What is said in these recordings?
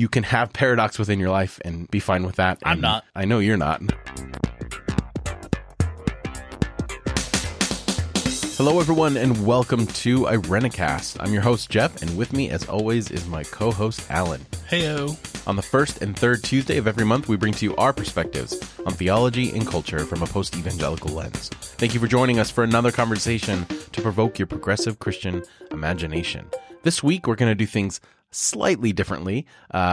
you can have paradox within your life and be fine with that. I'm not. I know you're not. Hello, everyone, and welcome to Irenicast. I'm your host, Jeff, and with me, as always, is my co-host, Alan. Heyo. On the first and third Tuesday of every month, we bring to you our perspectives on theology and culture from a post-evangelical lens. Thank you for joining us for another conversation to provoke your progressive Christian imagination. This week, we're going to do things slightly differently.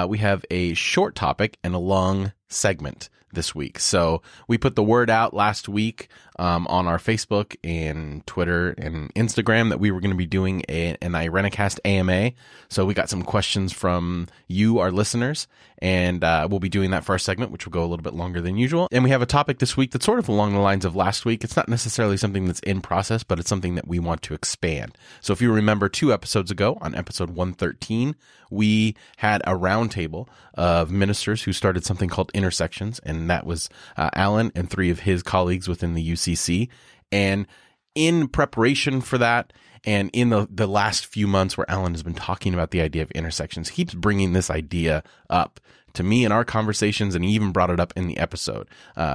We have a short topic and a long segment this week. So we put the word out last week on our Facebook and Twitter and Instagram that we were going to be doing an Irenicast AMA. So we got some questions from you, our listeners, and we'll be doing that for our segment, which will go a little bit longer than usual. And we have a topic this week that's sort of along the lines of last week. It's not necessarily something that's in process, but it's something that we want to expand. So if you remember 2 episodes ago, on episode 113, we had a roundtable of ministers who started something called Intersections, and that was Alan and 3 of his colleagues within the UCC. And in preparation for that, and in the last few months where Alan has been talking about the idea of intersections, he keeps bringing this idea up to me in our conversations, and he even brought it up in the episode,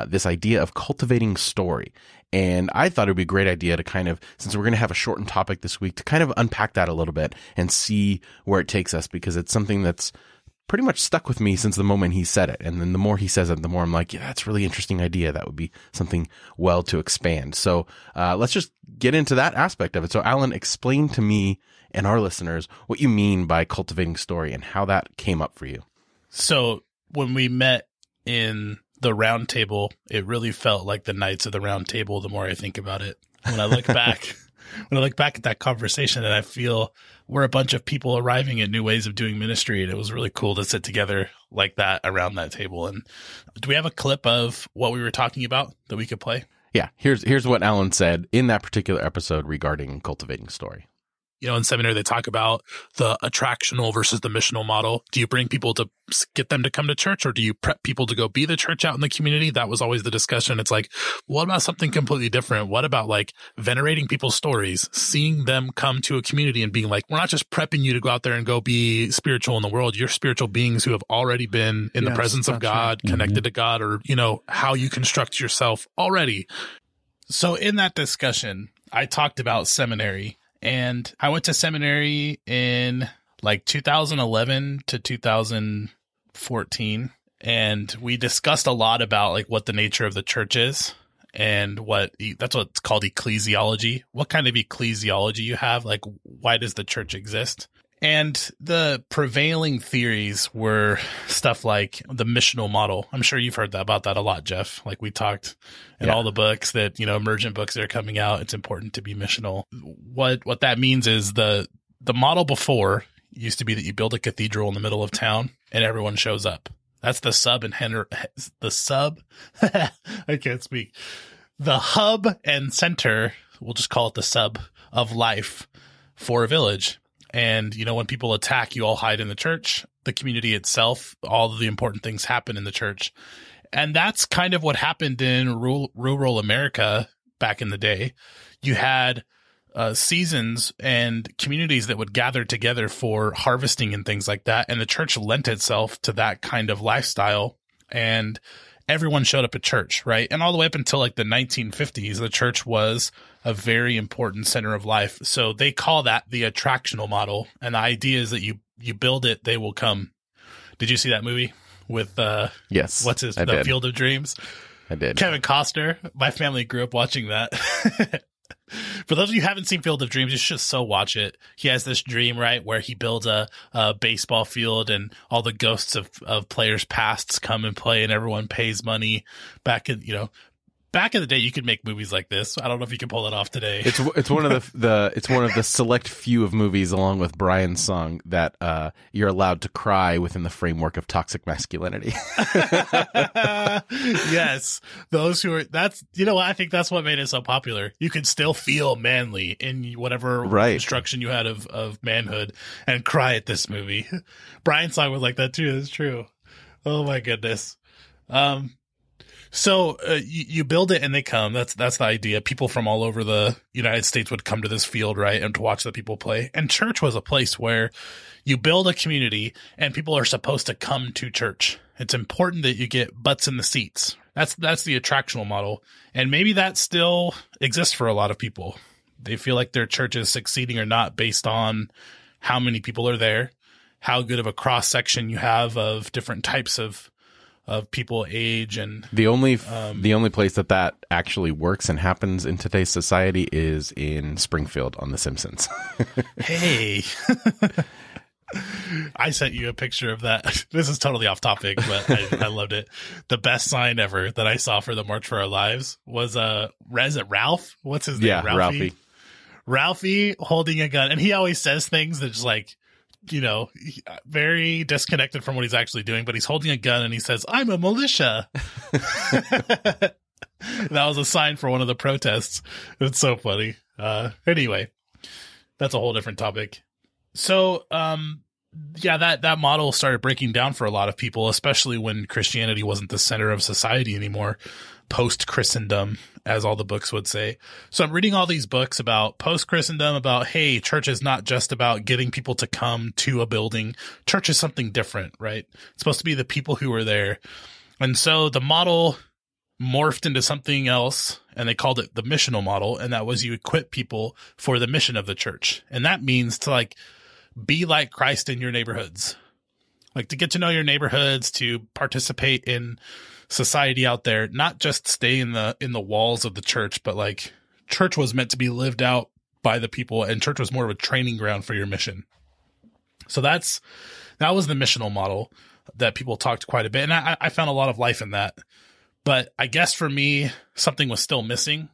this idea of cultivating story. And I thought it would be a great idea to kind of, since we're going to have a shortened topic this week, to kind of unpack that a little bit and see where it takes us, because it's something that's pretty much stuck with me since the moment he said it. And then the more he says it, the more I'm like, yeah, that's a really interesting idea. That would be something well to expand. So let's just get into that aspect of it. So Alan, explain to me and our listeners what you mean by cultivating story and how that came up for you. So when we met in the round table, it really felt like the Knights of the Round Table the more I think about it. When I look back, at that conversation, and I feel we're a bunch of people arriving at new ways of doing ministry, and it was really cool to sit together like that around that table. And do we have a clip of what we were talking about that we could play? Yeah, here's what Alan said in that particular episode regarding cultivating story. You know, in seminary, they talk about the attractional versus the missional model. Do you bring people to get them to come to church, or do you prep people to go be the church out in the community? That was always the discussion. It's like, what about something completely different? What about like venerating people's stories, seeing them come to a community and being like, we're not just prepping you to go out there and go be spiritual in the world. You're spiritual beings who have already been in the presence of God, right, connected to God, or, you know, how you construct yourself already. So in that discussion, I talked about seminary. And I went to seminary in like 2011 to 2014. And we discussed a lot about like what the nature of the church is and that's what's called ecclesiology. What kind of ecclesiology you have? Like, why does the church exist? And the prevailing theories were stuff like the missional model. I'm sure you've heard about that a lot, Jeff. Like we talked in all the books that, you know, emergent books that are coming out, it's important to be missional. What that means is the model before used to be that you build a cathedral in the middle of town and everyone shows up. That's the I can't speak. The hub and center, we'll just call it the sub of life for a village. And, you know, when people attack, you all hide in the church, the community itself, all of the important things happen in the church. And that's kind of what happened in rural America back in the day. You had seasons and communities that would gather together for harvesting and things like that. And the church lent itself to that kind of lifestyle. And everyone showed up at church, right? And all the way up until like the 1950s, the church was a very important center of life. So they call that the attractional model. And the idea is that you build it, they will come. Did you see that movie with yes, what's his The Field of Dreams? I did. Kevin Costner. My family grew up watching that. For those of you who haven't seen Field of Dreams, you should so watch it. He has this dream, right, where he builds a baseball field and all the ghosts of players' pasts come and play and everyone pays money. Back in the day, you could make movies like this. I don't know if you can pull it off today. It's one of the select few of movies, along with Brian's song, that you're allowed to cry within the framework of toxic masculinity. Yes, I think that's what made it so popular. You could still feel manly in whatever construction you had of manhood and cry at this movie. Brian's song was like that too. It's true. Oh my goodness. So you build it and they come. That's the idea. People from all over the United States would come to this field, right, and to watch the people play. And church was a place where you build a community and people are supposed to come to church. It's important that you get butts in the seats. That's the attractional model. And maybe that still exists for a lot of people. They feel like their church is succeeding or not based on how many people are there, how good of a cross section you have of different types of people, age, and the only place that actually works and happens in today's society is in Springfield on The Simpsons. Hey, I sent you a picture of that. This is totally off topic, but I loved it. The best sign ever that I saw for the March for Our Lives was is it Ralph? What's his name? Yeah, Ralphie. Ralphie holding a gun, and he always says things that's like, you know, very disconnected from what he's actually doing, but he's holding a gun and he says, "I'm a militia." That was a sign for one of the protests. It's so funny. Anyway, that's a whole different topic. So, yeah, that model started breaking down for a lot of people, especially when Christianity wasn't the center of society anymore, post-Christendom, as all the books would say. So I'm reading all these books about post-Christendom, about, hey, church is not just about getting people to come to a building. Church is something different, right? It's supposed to be the people who are there. And so the model morphed into something else, and they called it the missional model, and that was you equip people for the mission of the church. And that means to, like, be like Christ in your neighborhoods, like to get to know your neighborhoods, to participate in society out there, not just stay in the walls of the church, but like church was meant to be lived out by the people, and church was more of a training ground for your mission. So that was the missional model that people talked quite a bit. And I found a lot of life in that, but I guess for me, something was still missing.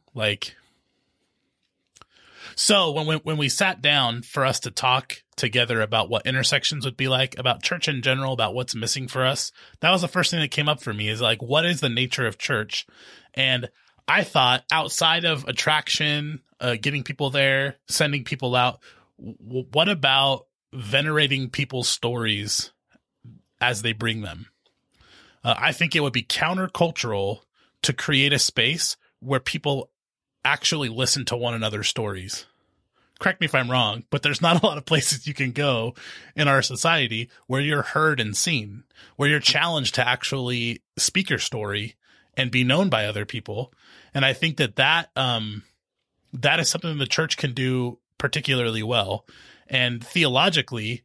So when we sat down for us to talk together about what intersections would be like, about church in general, about what's missing for us, that was the first thing that came up for me, is like, what is the nature of church? And I thought, outside of attraction, getting people there, sending people out, what about venerating people's stories as they bring them? I think it would be countercultural to create a space where people actually listen to one another's stories. Correct me if I'm wrong, but there's not a lot of places you can go in our society where you're heard and seen, where you're challenged to actually speak your story and be known by other people. And I think that is something the church can do particularly well. And theologically,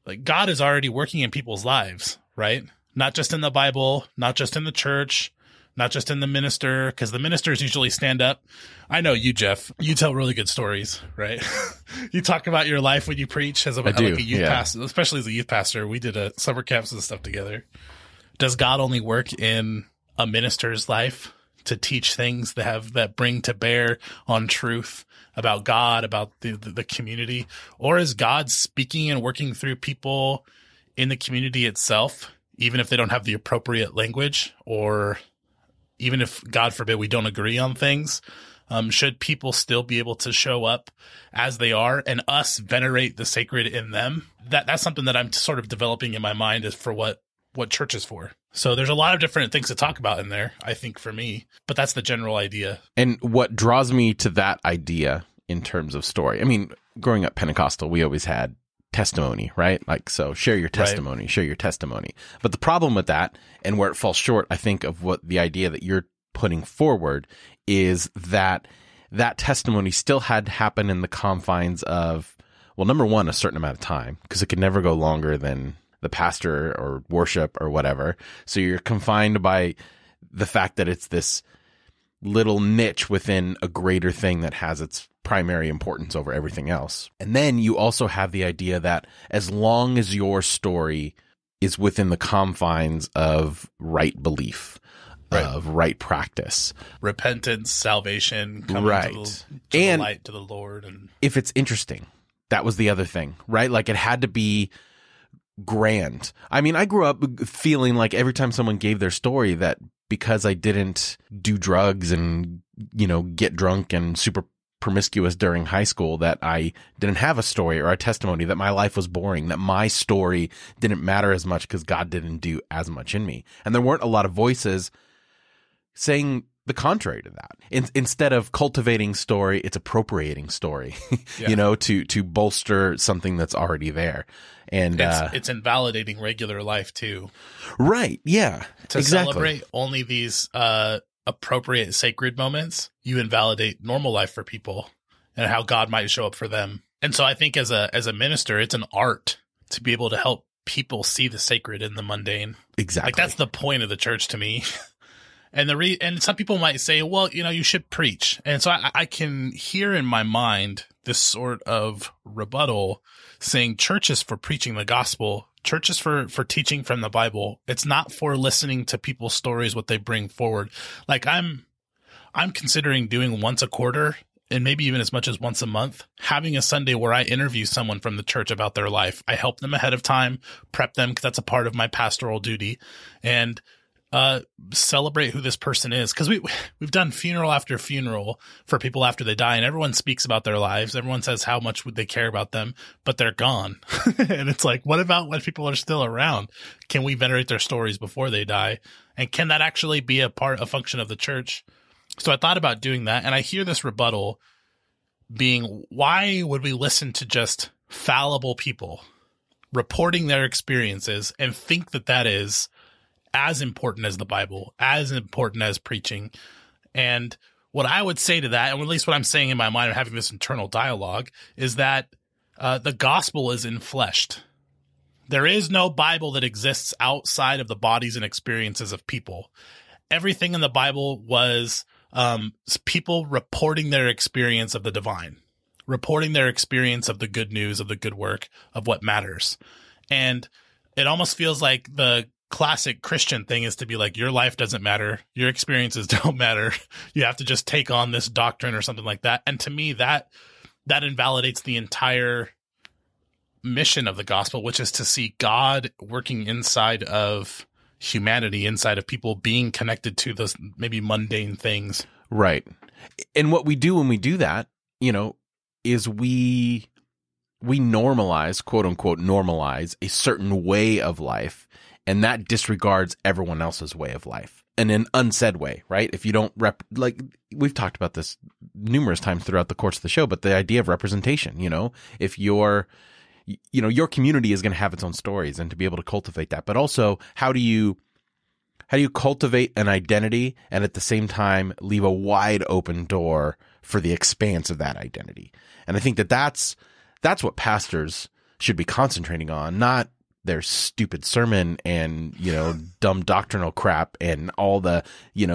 like, God is already working in people's lives, right? Not just in the Bible, not just in the church, not just in the minister, because the ministers usually stand up. I know you, Jeff, you tell really good stories, right? You talk about your life when you preach as like a youth pastor, especially as a youth pastor. We did summer camps and stuff together. Does God only work in a minister's life to teach things that bring to bear on truth about God, about the community? Or is God speaking and working through people in the community itself, even if they don't have the appropriate language, or even if, God forbid, we don't agree on things? Should people still be able to show up as they are and us venerate the sacred in them? That's something that I'm sort of developing in my mind is for what church is for. So there's a lot of different things to talk about in there, I think, for me, but that's the general idea. And what draws me to that idea in terms of story, I mean, growing up Pentecostal, we always had testimony, right? Like, so share your testimony, share your testimony. But the problem with that, and where it falls short, I think, of what the idea that you're putting forward, is that testimony still had to happen in the confines of, well, number one, a certain amount of time, because it could never go longer than the pastor or worship or whatever. So you're confined by the fact that it's this little niche within a greater thing that has its primary importance over everything else. And then you also have the idea that as long as your story is within the confines of right belief, of right practice, repentance, salvation, coming to the light, to the Lord. And if it's interesting, that was the other thing, right? Like, it had to be grand. I mean, I grew up feeling like every time someone gave their story, that because I didn't do drugs and, get drunk and super promiscuous during high school, that I didn't have a story or a testimony, that my life was boring, that my story didn't matter as much because God didn't do as much in me. And there weren't a lot of voices saying the contrary to that. Instead of cultivating story, it's appropriating story, to bolster something that's already there. And it's invalidating regular life too. Right. Yeah. To exactly. celebrate only these appropriate sacred moments, you invalidate normal life for people and how God might show up for them. And so I think as a minister, it's an art to be able to help people see the sacred in the mundane. Exactly. Like that's the point of the church to me. And some people might say, well, you should preach. And so I can hear in my mind this sort of rebuttal saying church is for preaching the gospel. Church is for teaching from the Bible. It's not for listening to people's stories, what they bring forward. Like I'm considering doing once a quarter and maybe even as much as once a month, having a Sunday where I interview someone from the church about their life. I help them ahead of time, prep them because that's a part of my pastoral duty, and celebrate who this person is. Because we've done funeral after funeral for people after they die, and everyone speaks about their lives. Everyone says how much would they care about them, but they're gone. And it's like, what about when people are still around? Can we venerate their stories before they die? And can that actually be a function of the church? So I thought about doing that, and I hear this rebuttal being, why would we listen to just fallible people reporting their experiences and think that that is as important as the Bible, as important as preaching? And what I would say to that, and at least what I'm saying in my mind and having this internal dialogue, is that the gospel is enfleshed. There is no Bible that exists outside of the bodies and experiences of people. Everything in the Bible was people reporting their experience of the divine, reporting their experience of the good news, of the good work, of what matters. And it almost feels like the classic Christian thing is to be like, your life doesn't matter. Your experiences don't matter. You have to just take on this doctrine or something like that. And to me, that invalidates the entire mission of the gospel, which is to see God working inside of humanity, inside of people, being connected to those maybe mundane things. Right. And what we do when we do that, is we normalize, quote unquote, normalize a certain way of life, and that disregards everyone else's way of life in an unsaid way, right? If you don't like we've talked about this numerous times throughout the course of the show, but the idea of representation, if your community is going to have its own stories, and to be able to cultivate that, but also how do you cultivate an identity and at the same time leave a wide open door for the expanse of that identity? And I think that's what pastors should be concentrating on, not their stupid sermon and, dumb doctrinal crap and all the,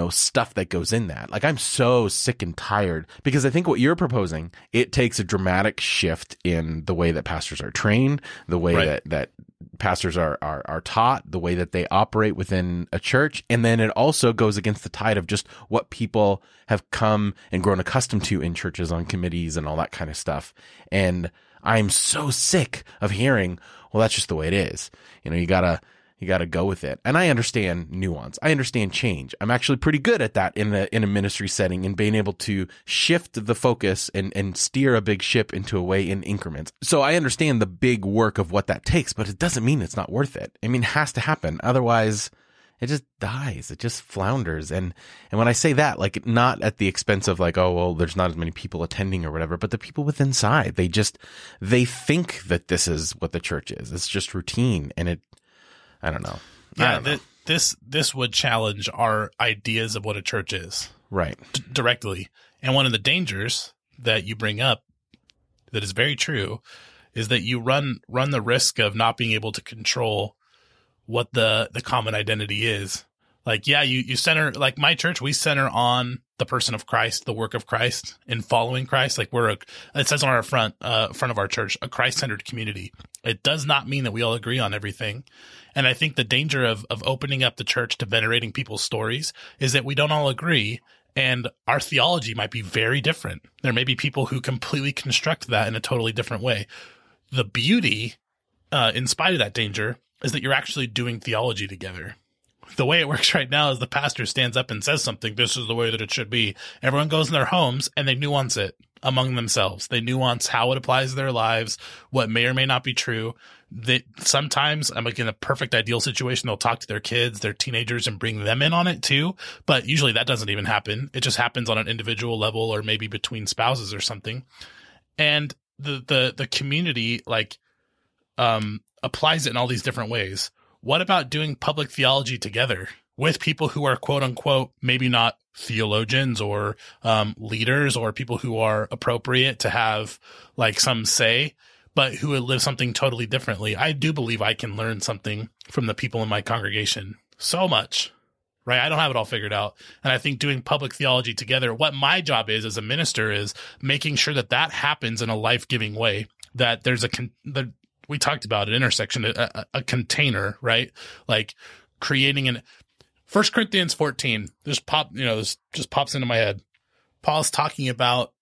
stuff that goes in that. Like, I'm so sick and tired, because I think what you're proposing, it takes a dramatic shift in the way that pastors are trained, the way that pastors are taught, the way that they operate within a church. And then it also goes against the tide of just what people have come and grown accustomed to in churches on committees and all that kind of stuff. And I'm so sick of hearing, well, that's just the way it is. You gotta go with it. And I understand nuance. I understand change. I'm actually pretty good at that in a ministry setting, and being able to shift the focus and steer a big ship into a way in increments. So I understand the big work of what that takes, but it doesn't mean it's not worth it. I mean, it has to happen. Otherwise, it just dies. It just flounders. And when I say that, like, not at the expense of like, oh, well, there's not as many people attending or whatever, but the people within inside, they think that this is what the church is. It's just routine. And I don't know. Yeah. This would challenge our ideas of what a church is. Right. Directly. And one of the dangers that you bring up that is very true is that you run the risk of not being able to control what the common identity is. Like, yeah, you center, like my church, we center on the person of Christ, the work of Christ, and following Christ. Like it says on our front of our church, a Christ-centered community. It does not mean that we all agree on everything. And I think the danger of opening up the church to venerating people's stories is that we don't all agree, and our theology might be very different. There may be people who completely construct that in a totally different way. The beauty, in spite of that danger, is that you're actually doing theology together. The way it works right now is the pastor stands up and says something, this is the way that it should be. Everyone goes in their homes and they nuance it. among themselves. They nuance how it applies to their lives, what may or may not be true. That sometimes, I'm like in a perfect ideal situation, they'll talk to their kids, their teenagers, and bring them in on it too. But usually that doesn't even happen. It just happens on an individual level or maybe between spouses or something. And the community applies it in all these different ways. What about doing public theology together with people who are quote unquote, maybe not theologians or leaders or people who are appropriate to have like some say, but who would live something totally differently? I do believe I can learn something from the people in my congregation. So much, right? I don't have it all figured out. And I think doing public theology together, what my job is as a minister is making sure that that happens in a life-giving way, that there's we talked about an intersection, a container, right? Like creating 1 Corinthians 14, this just pops into my head. Paul's talking about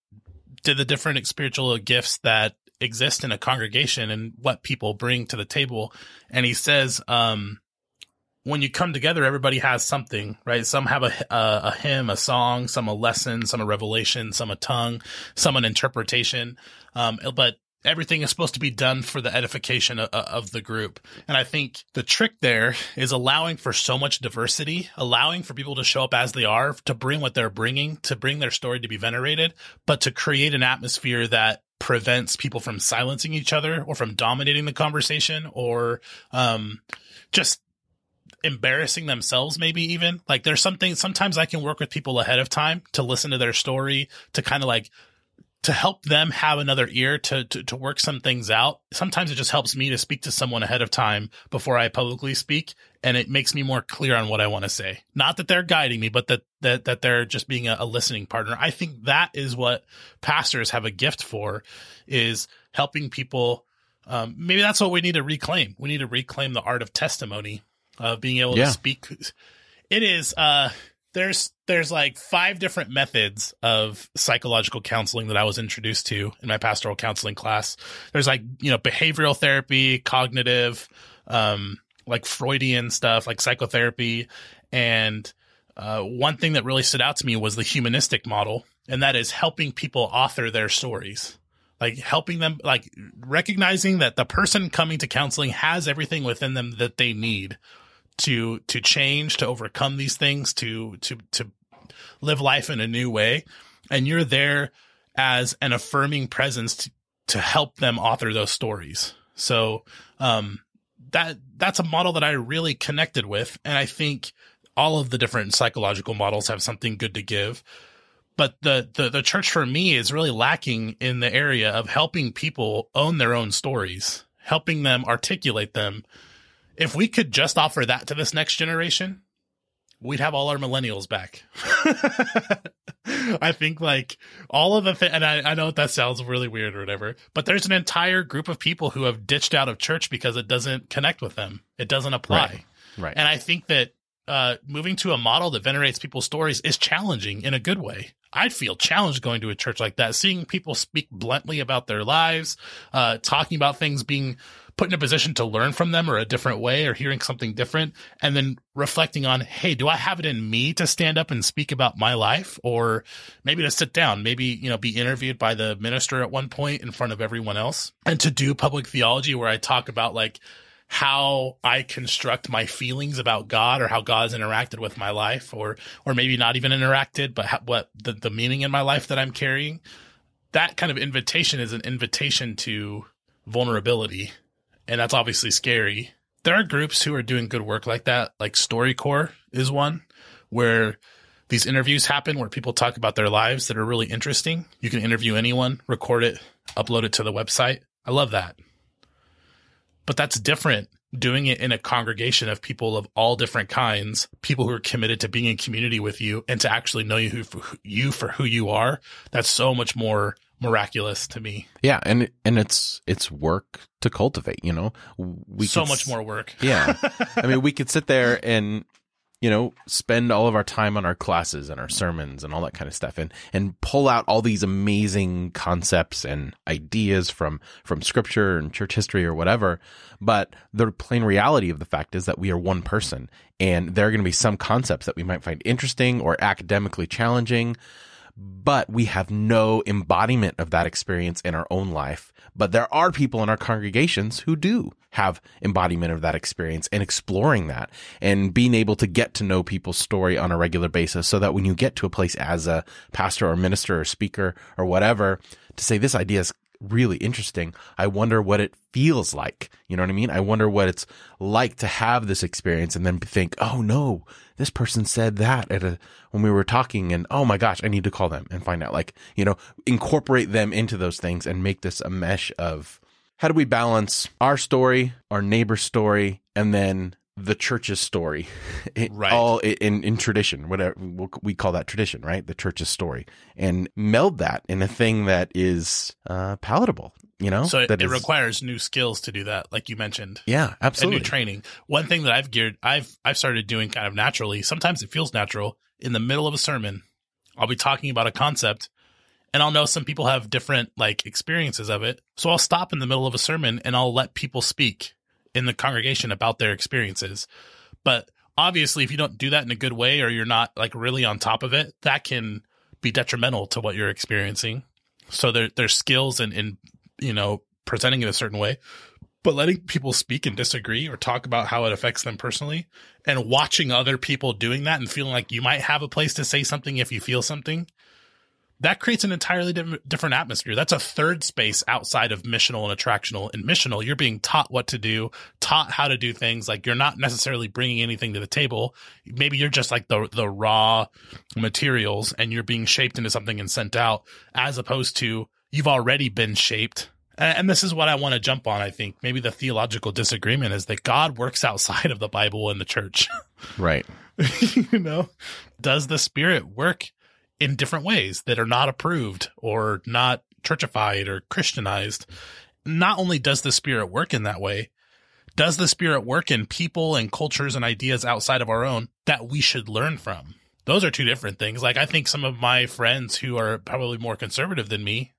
the different spiritual gifts that exist in a congregation and what people bring to the table. And he says, when you come together, everybody has something, right? Some have a hymn, a song, some a lesson, some a revelation, some a tongue, some an interpretation. But everything is supposed to be done for the edification of the group. And I think the trick there is allowing for so much diversity, allowing for people to show up as they are, to bring what they're bringing, to bring their story to be venerated, but to create an atmosphere that prevents people from silencing each other or from dominating the conversation or just embarrassing themselves, maybe even. Like there's something, sometimes I can work with people ahead of time to listen to their story, to kind of like, to help them have another ear to work some things out. Sometimes it just helps me to speak to someone ahead of time before I publicly speak. And it makes me more clear on what I want to say. Not that they're guiding me, but that they're just being a listening partner. I think that is what pastors have a gift for, is helping people. Maybe that's what we need to reclaim. We need to reclaim the art of testimony, of being able to speak. It is, there's like 5 different methods of psychological counseling that I was introduced to in my pastoral counseling class. There's like, behavioral therapy, cognitive, like Freudian stuff, like psychotherapy. And one thing that really stood out to me was the humanistic model. And that is helping people author their stories, like helping them, like recognizing that the person coming to counseling has everything within them that they need to change, to overcome these things, to live life in a new way. And you're there as an affirming presence to help them author those stories. So, that's a model that I really connected with. And I think all of the different psychological models have something good to give. But the church for me is really lacking in the area of helping people own their own stories, helping them articulate them. If we could just offer that to this next generation, we'd have all our millennials back. I think like all of the and I know that sounds really weird or whatever, but there's an entire group of people who have ditched out of church because it doesn't connect with them. It doesn't apply. Right. And I think that moving to a model that venerates people's stories is challenging in a good way. I'd feel challenged going to a church like that, seeing people speak bluntly about their lives, talking about things, being put in a position to learn from them or a different way or hearing something different, and then reflecting on, hey, do I have it in me to stand up and speak about my life, or maybe to sit down, maybe, be interviewed by the minister at one point in front of everyone else, and to do public theology where I talk about like how I construct my feelings about God or how God's interacted with my life, or maybe not even interacted, but what the meaning in my life that I'm carrying. That kind of invitation is an invitation to vulnerability. And that's obviously scary. There are groups who are doing good work like that. Like StoryCorps is one, where these interviews happen where people talk about their lives that are really interesting. You can interview anyone, record it, upload it to the website. I love that. But that's different doing it in a congregation of people of all different kinds, people who are committed to being in community with you and to actually know you for who you are. That's so much more miraculous to me. Yeah, and it's work to cultivate, much more work. Yeah. I mean, we could sit there and spend all of our time on our classes and our sermons and all that kind of stuff and pull out all these amazing concepts and ideas from scripture and church history or whatever. But the plain reality of the fact is that we are one person, and there are going to be some concepts that we might find interesting or academically challenging, but we have no embodiment of that experience in our own life. But there are people in our congregations who do have embodiment of that experience and exploring that and being able to get to know people's story on a regular basis, so that when you get to a place as a pastor or minister or speaker or whatever, to say, this idea is really interesting. I wonder what it feels like. You know what I mean? I wonder what it's like to have this experience and then think, oh no, this person said that when we were talking, and oh my gosh, I need to call them and find out, like, incorporate them into those things and make this a mesh of how do we balance our story, our neighbor's story, and then the church's story, right? All in tradition, whatever we call that tradition, right? The church's story, and meld that in a thing that is palatable. So it requires new skills to do that, like you mentioned. Yeah, absolutely. And new training. One thing that I've started doing kind of naturally. Sometimes it feels natural. In the middle of a sermon, I'll be talking about a concept, and I'll know some people have different experiences of it. So I'll stop in the middle of a sermon and I'll let people speak in the congregation about their experiences. But obviously, if you don't do that in a good way, or you're not really on top of it, that can be detrimental to what you're experiencing. So there's skills in presenting it a certain way, but letting people speak and disagree or talk about how it affects them personally, and watching other people doing that and feeling like you might have a place to say something if you feel something, that creates an entirely different atmosphere. That's a third space outside of missional and attractional. In missional, you're being taught what to do, taught how to do things. You're not necessarily bringing anything to the table. Maybe you're just the raw materials, and you're being shaped into something and sent out, as opposed to you've already been shaped. And this is what I want to jump on. I think maybe the theological disagreement is that God works outside of the Bible and the church. Right. Does the Spirit work in different ways that are not approved or not churchified or Christianized? Not only does the Spirit work in that way, does the Spirit work in people and cultures and ideas outside of our own that we should learn from? Those are two different things. I think some of my friends who are probably more conservative than me,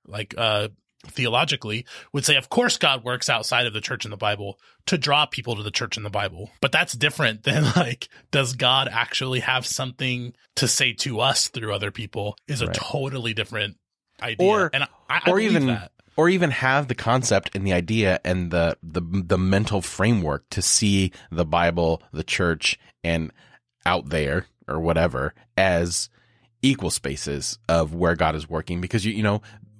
theologically, would say, of course, God works outside of the church and the Bible to draw people to the church and the Bible. But that's different than does God actually have something to say to us through other people is a totally different idea. I believe that. Or even have the concept and the idea and the mental framework to see the Bible, the church, and out there or whatever as equal spaces of where God is working. Because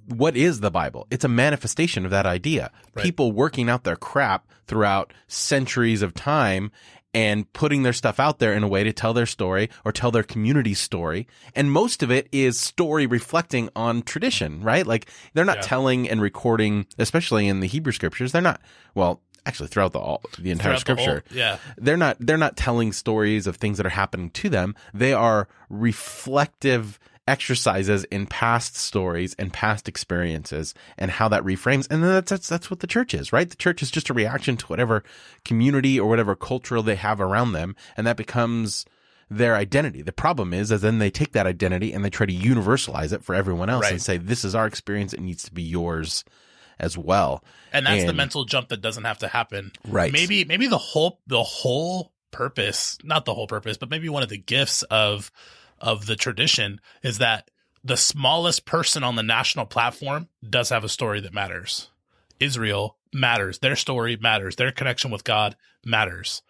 what is the Bible? It's a manifestation of that idea. Right. People working out their crap throughout centuries of time and putting their stuff out there in a way to tell their story or tell their community's story. And most of it is story reflecting on tradition, right? They're not telling and recording, especially in the Hebrew scriptures. They're not, actually throughout the entire scripture. They're not telling stories of things that are happening to them. They are reflective exercises in past stories and past experiences and how that reframes. And then that's what the church is, right? The church is just a reaction to whatever community or whatever cultural they have around them. And that becomes their identity. The problem is then they take that identity and they try to universalize it for everyone else and say, this is our experience. It needs to be yours as well. And that's the mental jump that doesn't have to happen. Right. Maybe the whole purpose, not the whole purpose, but maybe one of the gifts of the tradition is that the smallest person on the national platform does have a story that matters. Israel matters. Their story matters. Their connection with God matters.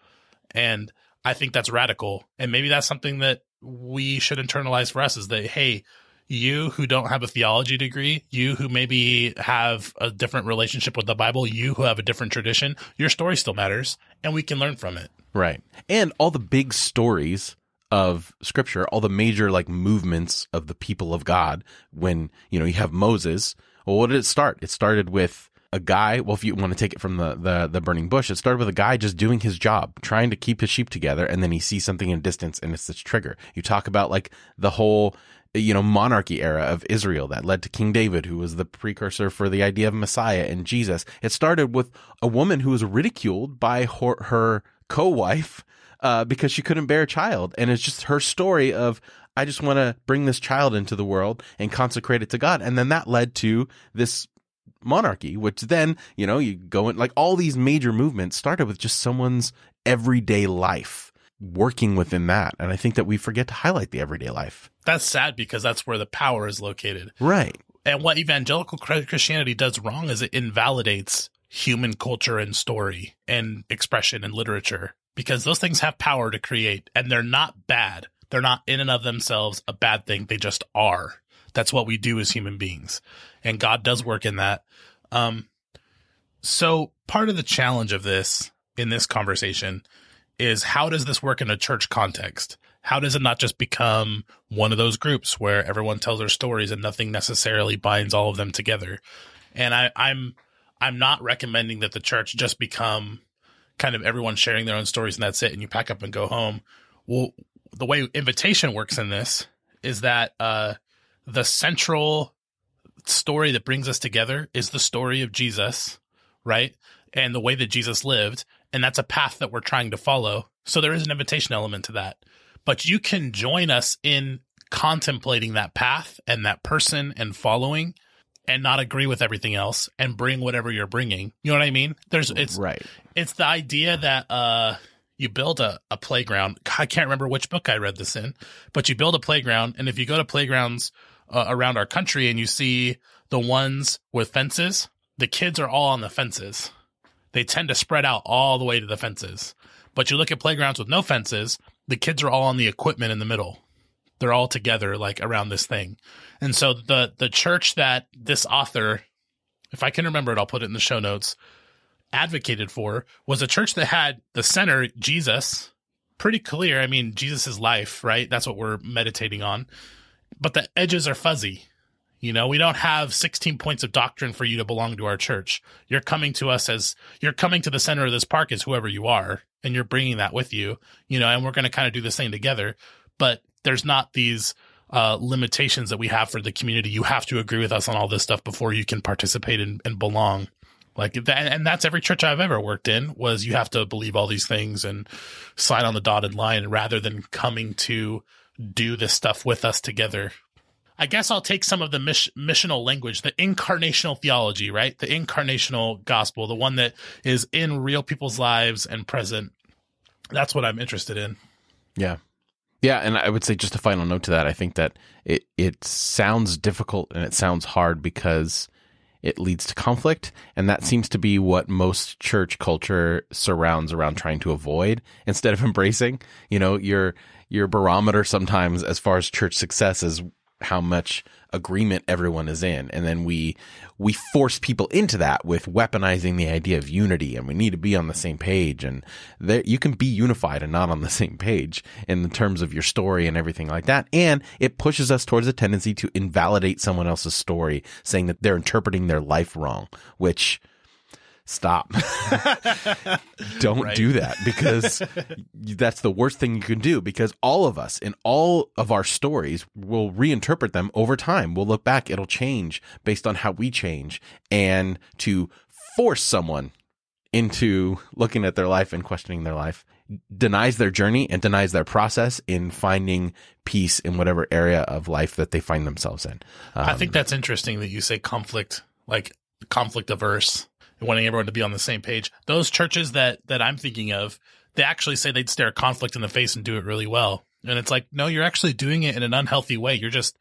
And I think that's radical. And maybe that's something that we should internalize for us, is that, hey, you who don't have a theology degree, you who maybe have a different relationship with the Bible, you who have a different tradition, your story still matters, and we can learn from it. Right. And all the big stories of scripture, all the major movements of the people of God, when you have Moses, what did it start? It started with a guy, if you want to take it from the burning bush, it started with a guy just doing his job, trying to keep his sheep together, and then he sees something in a distance and it's this trigger. You talk about the whole monarchy era of Israel that led to King David, who was the precursor for the idea of Messiah and Jesus. It started with a woman who was ridiculed by her co-wife because she couldn't bear a child. And it's just her story of, I just want to bring this child into the world and consecrate it to God. And then that led to this monarchy, which then, you go in, all these major movements started with just someone's everyday life working within that. And I think that we forget to highlight the everyday life. That's sad because that's where the power is located. Right. And what evangelical Christianity does wrong is it invalidates human culture and story and expression and literature, because those things have power to create, and they're not bad. They're not in and of themselves a bad thing. They just are. That's what we do as human beings. And God does work in that. So part of the challenge of this in this conversation is, how does this work in a church context? How does it not just become one of those groups where everyone tells their stories and nothing necessarily binds all of them together? And I'm not recommending that the church just become kind of everyone sharing their own stories and that's it, and you pack up and go home. Well, the way invitation works in this is that the central story that brings us together is the story of Jesus, right? And the way that Jesus lived. And that's a path that we're trying to follow. So there is an invitation element to that. But you can join us in contemplating that path and that person and following, and not agree with everything else and bring whatever you're bringing. You know what I mean? Right. It's the idea that you build a playground. I can't remember which book I read this in, but you build a playground. And if you go to playgrounds around our country and you see the ones with fences, the kids are all on the fences. They tend to spread out all the way to the fences. But you look at playgrounds with no fences, the kids are all on the equipment in the middle. They're all together, like, around this thing. And so the church that this author, if I can remember it, I'll put it in the show notes, advocated for, was a church that had the center, Jesus, pretty clear. I mean, Jesus's life, right? That's what we're meditating on. But the edges are fuzzy. You know, we don't have 16 points of doctrine for you to belong to our church. You're coming to us as, you're coming to the center of this park as whoever you are, and you're bringing that with you, you know, and we're going to kind of do this thing together. But there's not these limitations that we have for the community. You have to agree with us on all this stuff before you can participate and belong. Like that, and that's every church I've ever worked in, was you have to believe all these things and sign on the dotted line rather than coming to do this stuff with us together. I guess I'll take some of the missional language, the incarnational theology, right? The incarnational gospel, the one that is in real people's lives and present. That's what I'm interested in. Yeah. Yeah, and I would say, just a final note to that, I think that it sounds difficult and it sounds hard because it leads to conflict, and that seems to be what most church culture surrounds around trying to avoid instead of embracing. You know, your barometer sometimes as far as church success is how much agreement everyone is in. And then we force people into that with weaponizing the idea of unity, and we need to be on the same page. And you can be unified and not on the same page in the terms of your story and everything like that. And it pushes us towards a tendency to invalidate someone else's story, saying that they're interpreting their life wrong, which... Stop. Don't do that, because that's the worst thing you can do, because all of us in all of our stories will reinterpret them over time. We'll look back. It'll change based on how we change. And to force someone into looking at their life and questioning their life denies their journey and denies their process in finding peace in whatever area of life that they find themselves in. I think that's interesting that you say conflict, like conflict averse, wanting everyone to be on the same page. Those churches that I'm thinking of, they actually say they'd stare conflict in the face and do it really well. And it's like, no, you're actually doing it in an unhealthy way. You're just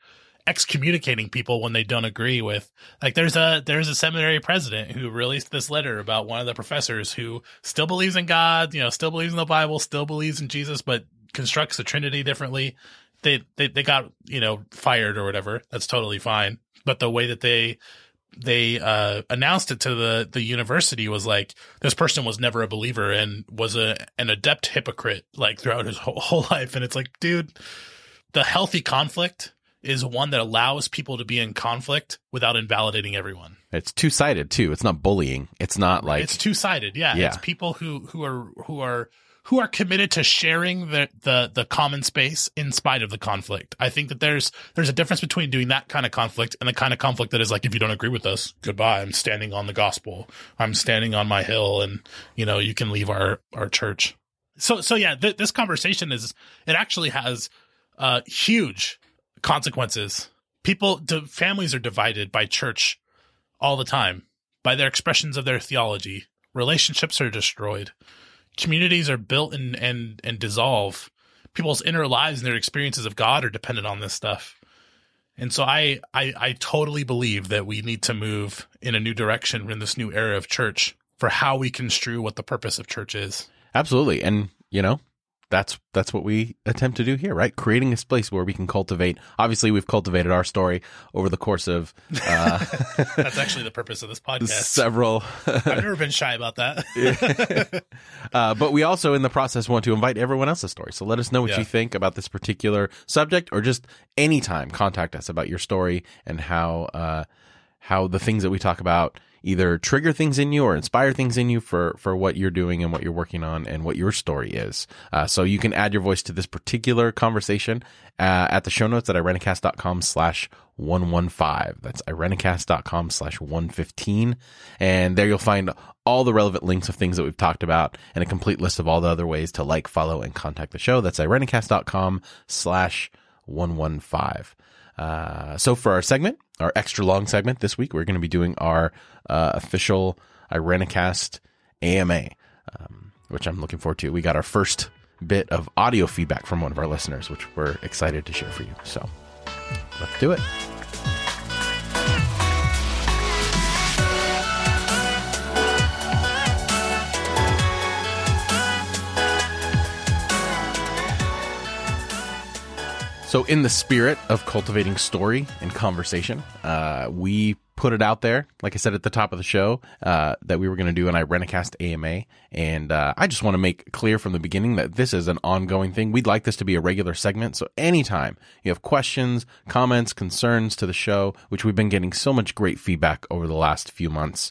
excommunicating people when they don't agree with, like, there's a seminary president who released this letter about one of the professors who still believes in God, you know, still believes in the Bible, still believes in Jesus, but constructs the Trinity differently. They got, you know, fired or whatever. That's totally fine. But the way that they announced it to the university was like, this person was never a believer and was an adept hypocrite, like, throughout his whole life. And it's like, dude, the healthy conflict is one that allows people to be in conflict without invalidating everyone. It's two-sided too. It's not bullying. It's not like, it's two-sided. Yeah. It's people who are committed to sharing the common space in spite of the conflict. I think that there's a difference between doing that kind of conflict and the kind of conflict that is like, if you don't agree with us, goodbye. I'm standing on the gospel. I'm standing on my hill, and, you know, you can leave our church. So yeah, this conversation it actually has huge consequences. Families are divided by church all the time, by their expressions of their theology. Relationships are destroyed. communities are built and dissolve. People's inner lives and their experiences of God are dependent on this stuff. And so I totally believe that we need to move in a new direction in this new era of church for how we construe what the purpose of church is. Absolutely. And, that's what we attempt to do here, right? Creating a space where we can cultivate. Obviously, we've cultivated our story over the course of that's actually the purpose of this podcast. Several. I've never been shy about that. But we also, in the process, want to invite everyone else's story. So let us know what you think about this particular subject, or just anytime contact us about your story and how the things that we talk about either trigger things in you or inspire things in you for what you're doing and what you're working on and what your story is. So you can add your voice to this particular conversation at the show notes at Irenicast.com/115. That's Irenicast.com/115. And there you'll find all the relevant links of things that we've talked about and a complete list of all the other ways to like, follow, and contact the show. That's Irenicast.com/115. So for our segment, our extra long segment this week, we're going to be doing our official Irenicast AMA, which I'm looking forward to. We got our first bit of audio feedback from one of our listeners, which we're excited to share for you. So let's do it. So in the spirit of cultivating story and conversation, we put it out there, like I said at the top of the show, that we were going to do an Irenicast AMA. And I just want to make clear from the beginning that this is an ongoing thing. We'd like this to be a regular segment. So anytime you have questions, comments, concerns to the show, which we've been getting so much great feedback over the last few months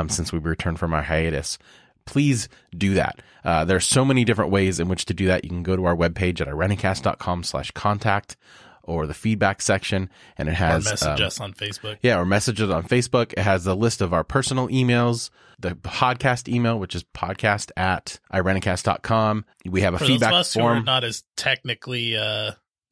since we returned from our hiatus, please do that. There are so many different ways in which to do that. You can go to our webpage at Irenicast.com/contact or the feedback section, and it has... Or message us on Facebook. Yeah, or message us on Facebook. It has a list of our personal emails, the podcast email, which is podcast@Irenicast.com. We have a feedback form. For those of us who form. are not as technically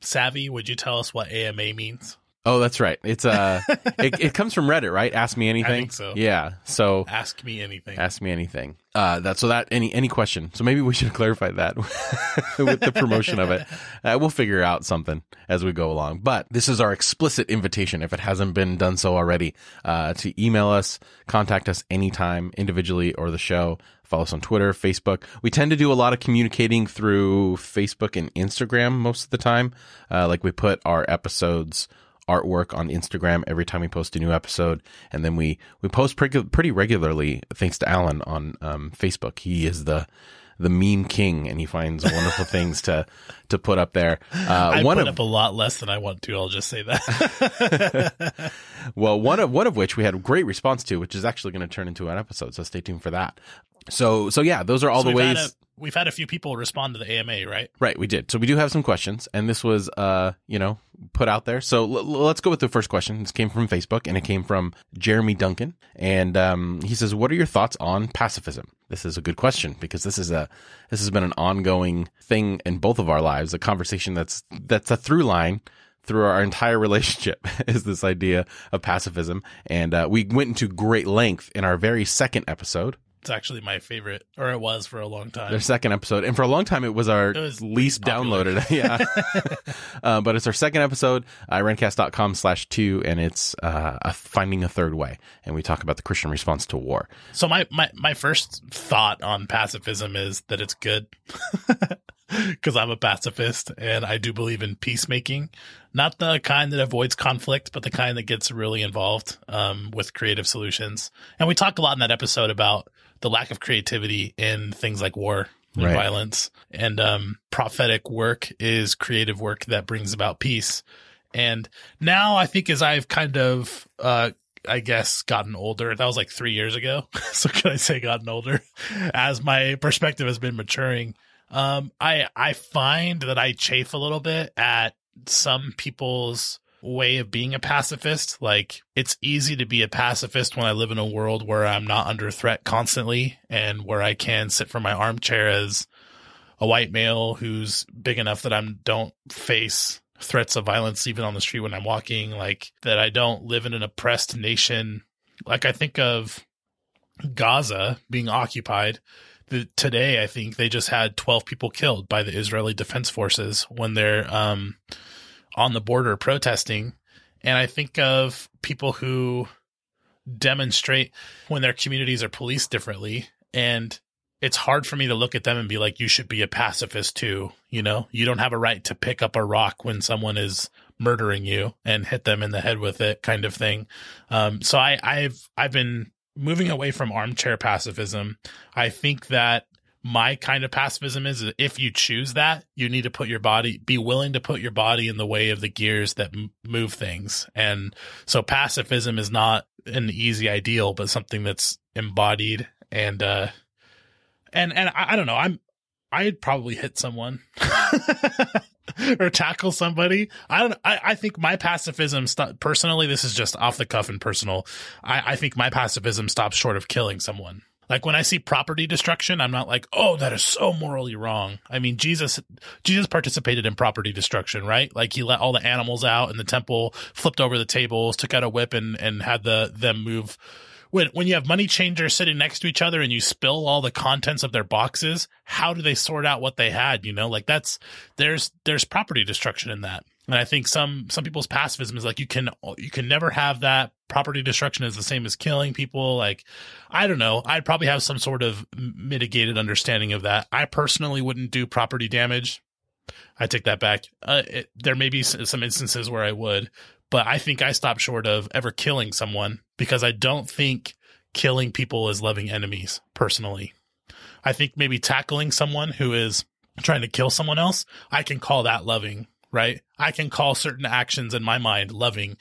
savvy, would you tell us what AMA means? Oh, that's right. It's it comes from Reddit, right? Ask me anything. I think so. Yeah. So ask me anything. Ask me anything. Any question. So maybe we should clarify that with the promotion of it. We'll figure out something as we go along. But this is our explicit invitation, if it hasn't been done so already, to email us, contact us anytime, individually or the show. Follow us on Twitter, Facebook. We tend to do a lot of communicating through Facebook and Instagram most of the time. Like we put our episodes artwork on Instagram every time we post a new episode, and then we post pretty regularly thanks to Alan on Facebook. He is the meme king, and he finds wonderful things to put up there. I put up a lot less than I want to. I'll just say that. Well, one of which we had a great response to, which is actually going to turn into an episode. So stay tuned for that. So yeah, those are all the ways. We've had a few people respond to the AMA, right? Right, we did. So we do have some questions, and this was, put out there. So let's go with the first question. This came from Facebook, and it came from Jeremy Duncan. And he says, what are your thoughts on pacifism? This is a good question, because this has been an ongoing thing in both of our lives, a conversation that's a through line through our entire relationship is this idea of pacifism. And we went into great length in our very second episode. It's actually my favorite, or it was for a long time. Their second episode. And for a long time, it was our least downloaded. Yeah. But it's our second episode, Irenicast.com/2, and it's Finding a Third Way. And we talk about the Christian response to war. So my first thought on pacifism is that it's good. Because I'm a pacifist, and I do believe in peacemaking. Not the kind that avoids conflict, but the kind that gets really involved with creative solutions. And we talk a lot in that episode about the lack of creativity in things like war and violence. And prophetic work is creative work that brings about peace. And now I think as I've kind of, I guess, gotten older, that was like 3 years ago. So can I say gotten older? As my perspective has been maturing, I find that I chafe a little bit at some people's way of being a pacifist. Like, it's easy to be a pacifist when I live in a world where I'm not under threat constantly, and where I can sit from my armchair as a white male who's big enough that I don't face threats of violence even on the street when I'm walking, like that I don't live in an oppressed nation. Like, I think of Gaza being occupied. today, I think they just had 12 people killed by the Israeli Defense Forces when they're on the border protesting. And I think of people who demonstrate when their communities are policed differently. And it's hard for me to look at them and be like, you should be a pacifist too. You know, you don't have a right to pick up a rock when someone is murdering you and hit them in the head with it, kind of thing. So I've been moving away from armchair pacifism. I think that my kind of pacifism is if you choose that, you need to be willing to put your body in the way of the gears that move things. And so pacifism is not an easy ideal, but something that's embodied. And I don't know, I'd probably hit someone or tackle somebody. I think my pacifism personally, this is just off the cuff and personal. I think my pacifism stops short of killing someone. Like when I see property destruction, I'm not like, oh, that is so morally wrong. I mean, Jesus participated in property destruction, right? Like he let all the animals out in the temple, flipped over the tables, took out a whip and had them move. When you have money changers sitting next to each other and you spill all the contents of their boxes, how do they sort out what they had? You know, like there's property destruction in that. And I think some people's pacifism is like, you can never have that. Property destruction is the same as killing people. Like, I don't know. I'd probably have some sort of mitigated understanding of that. I personally wouldn't do property damage. I take that back. There may be some instances where I would, but I think I stopped short of ever killing someone because I don't think killing people is loving enemies personally. I think maybe tackling someone who is trying to kill someone else, I can call that loving, right? I can call certain actions in my mind loving.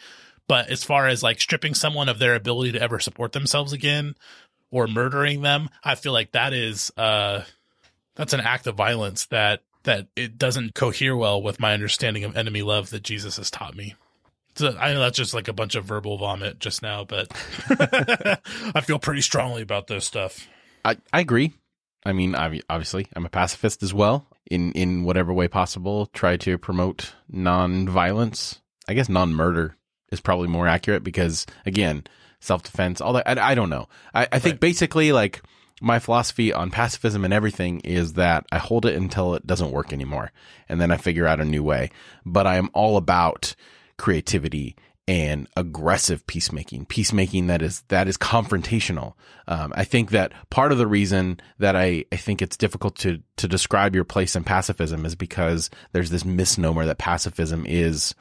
But as far as like stripping someone of their ability to ever support themselves again or murdering them, I feel like that is that's an act of violence that it doesn't cohere well with my understanding of enemy love that Jesus has taught me. So I know that's just like a bunch of verbal vomit just now, but I feel pretty strongly about this stuff. I agree. I mean, obviously, I'm a pacifist as well. In whatever way possible, try to promote non-violence. I guess non-murder is probably more accurate because, again, self-defense, all that. I don't know. I think basically, like, my philosophy on pacifism and everything is that I hold it until it doesn't work anymore, and then I figure out a new way. But I am all about creativity and aggressive peacemaking that is confrontational. I think that part of the reason that I think it's difficult to describe your place in pacifism is because there's this misnomer that pacifism is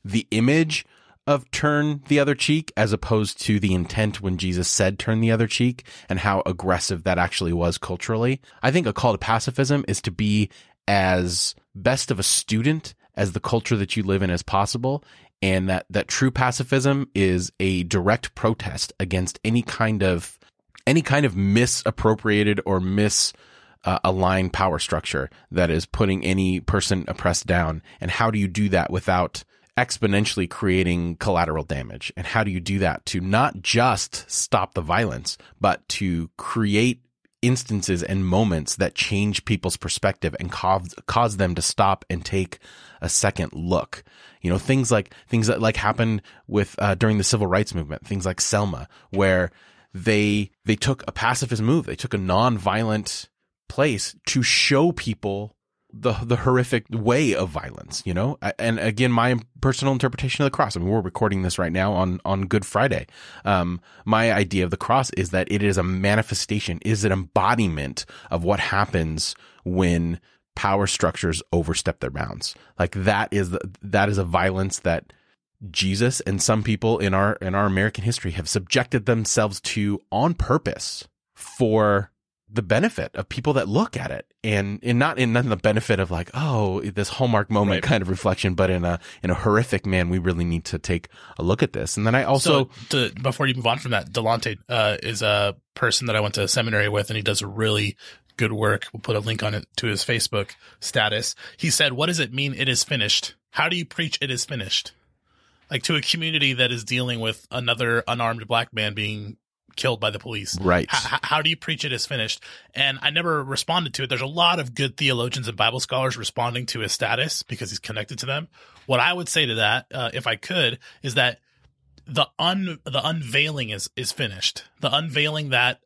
the image of turn the other cheek as opposed to the intent when Jesus said turn the other cheek and how aggressive that actually was culturally. I think a call to pacifism is to be as best of a student as the culture that you live in as possible, and that true pacifism is a direct protest against any kind of misappropriated or misaligned power structure that is putting any person oppressed down. And how do you do that without exponentially creating collateral damage? And how do you do that to not just stop the violence, but to create instances and moments that change people's perspective and cause them to stop and take a second look? You know, things that happened with during the civil rights movement, things like Selma, where they took a pacifist move, they took a non-violent place to show people the horrific way of violence, you know? And again, my personal interpretation of the cross, I mean, we're recording this right now on Good Friday. My idea of the cross is that it is a manifestation, is an embodiment of what happens when power structures overstep their bounds. Like that is a violence that Jesus and some people in our American history have subjected themselves to on purpose for the benefit of people that look at it, and not in the benefit of like, oh, this Hallmark moment kind of reflection, but in a horrific, man, we really need to take a look at this. And then I also, before you move on from that, Delonte is a person that I went to seminary with, and he does a really good work. We'll put a link on it to his Facebook status. He said, what does it mean it is finished? How do you preach it is finished? Like to a community that is dealing with another unarmed black man being killed by the police. Right. How do you preach it is finished? And I never responded to it. There's a lot of good theologians and Bible scholars responding to his status because he's connected to them. What I would say to that, if I could, is that the unveiling is finished. The unveiling that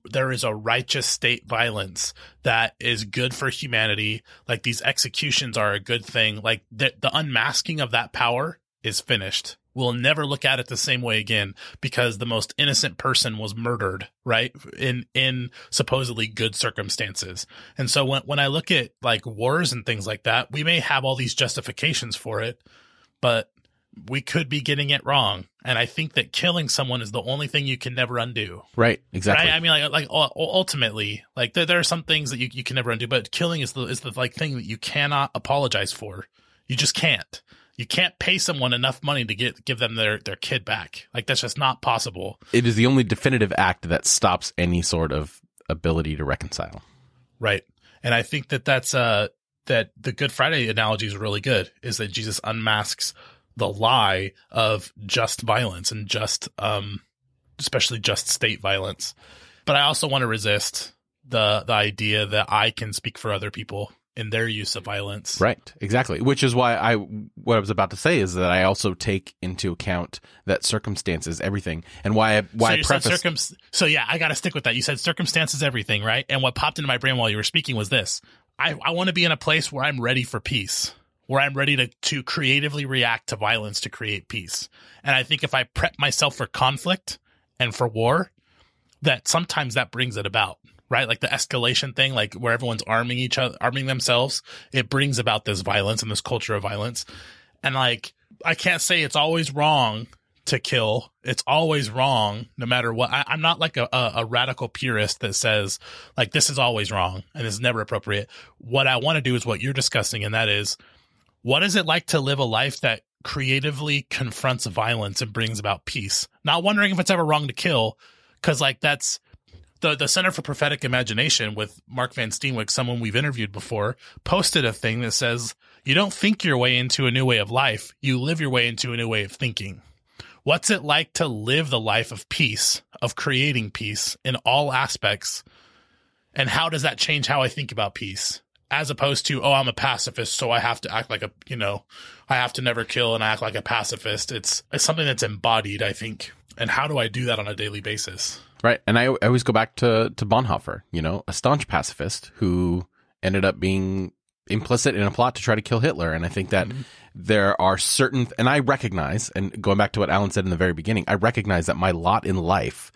there is a righteous state violence that is good for humanity. Like these executions are a good thing. Like the unmasking of that power is finished. We'll never look at it the same way again because the most innocent person was murdered, right? In supposedly good circumstances. And so when I look at like wars and things like that, we may have all these justifications for it, but we could be getting it wrong. And I think that killing someone is the only thing you can never undo. Right. Exactly. Right? I mean, like ultimately, like there are some things that you can never undo, but killing is the like thing that you cannot apologize for. You just can't. You can't pay someone enough money to give them their kid back. Like that's just not possible. It is the only definitive act that stops any sort of ability to reconcile. Right. And I think that's that the Good Friday analogy is really good, is that Jesus unmasks the lie of just violence and just especially just state violence. But I also want to resist the idea that I can speak for other people in their use of violence. Right. Exactly. Which is why what I was about to say is that I also take into account that circumstances, everything, and why I preface. So yeah, I got to stick with that. You said circumstances, everything, right? And what popped into my brain while you were speaking was this. I want to be in a place where I'm ready for peace, where I'm ready to creatively react to violence to create peace. And I think if I prep myself for conflict and for war, that sometimes that brings it about. Right? Like the escalation thing, like where everyone's arming themselves, it brings about this violence and this culture of violence. And like, I can't say it's always wrong to kill. It's always wrong no matter what. I'm not like a radical purist that says like, this is always wrong and it's never appropriate. What I want to do is what you're discussing. And that is, what is it like to live a life that creatively confronts violence and brings about peace? Not wondering if it's ever wrong to kill. 'Cause like that's, The Center for Prophetic Imagination with Mark Van Steenwyk, someone we've interviewed before, posted a thing that says, you don't think your way into a new way of life, you live your way into a new way of thinking. What's it like to live the life of peace, of creating peace in all aspects? And how does that change how I think about peace? As opposed to, oh, I'm a pacifist, so I have to act like I have to never kill and act like a pacifist. It's something that's embodied, I think. And how do I do that on a daily basis? Right. And I always go back to Bonhoeffer, a staunch pacifist who ended up being implicit in a plot to try to kill Hitler. And I think that there are certain, and I recognize, and going back to what Alan said in the very beginning, I recognize that my lot in life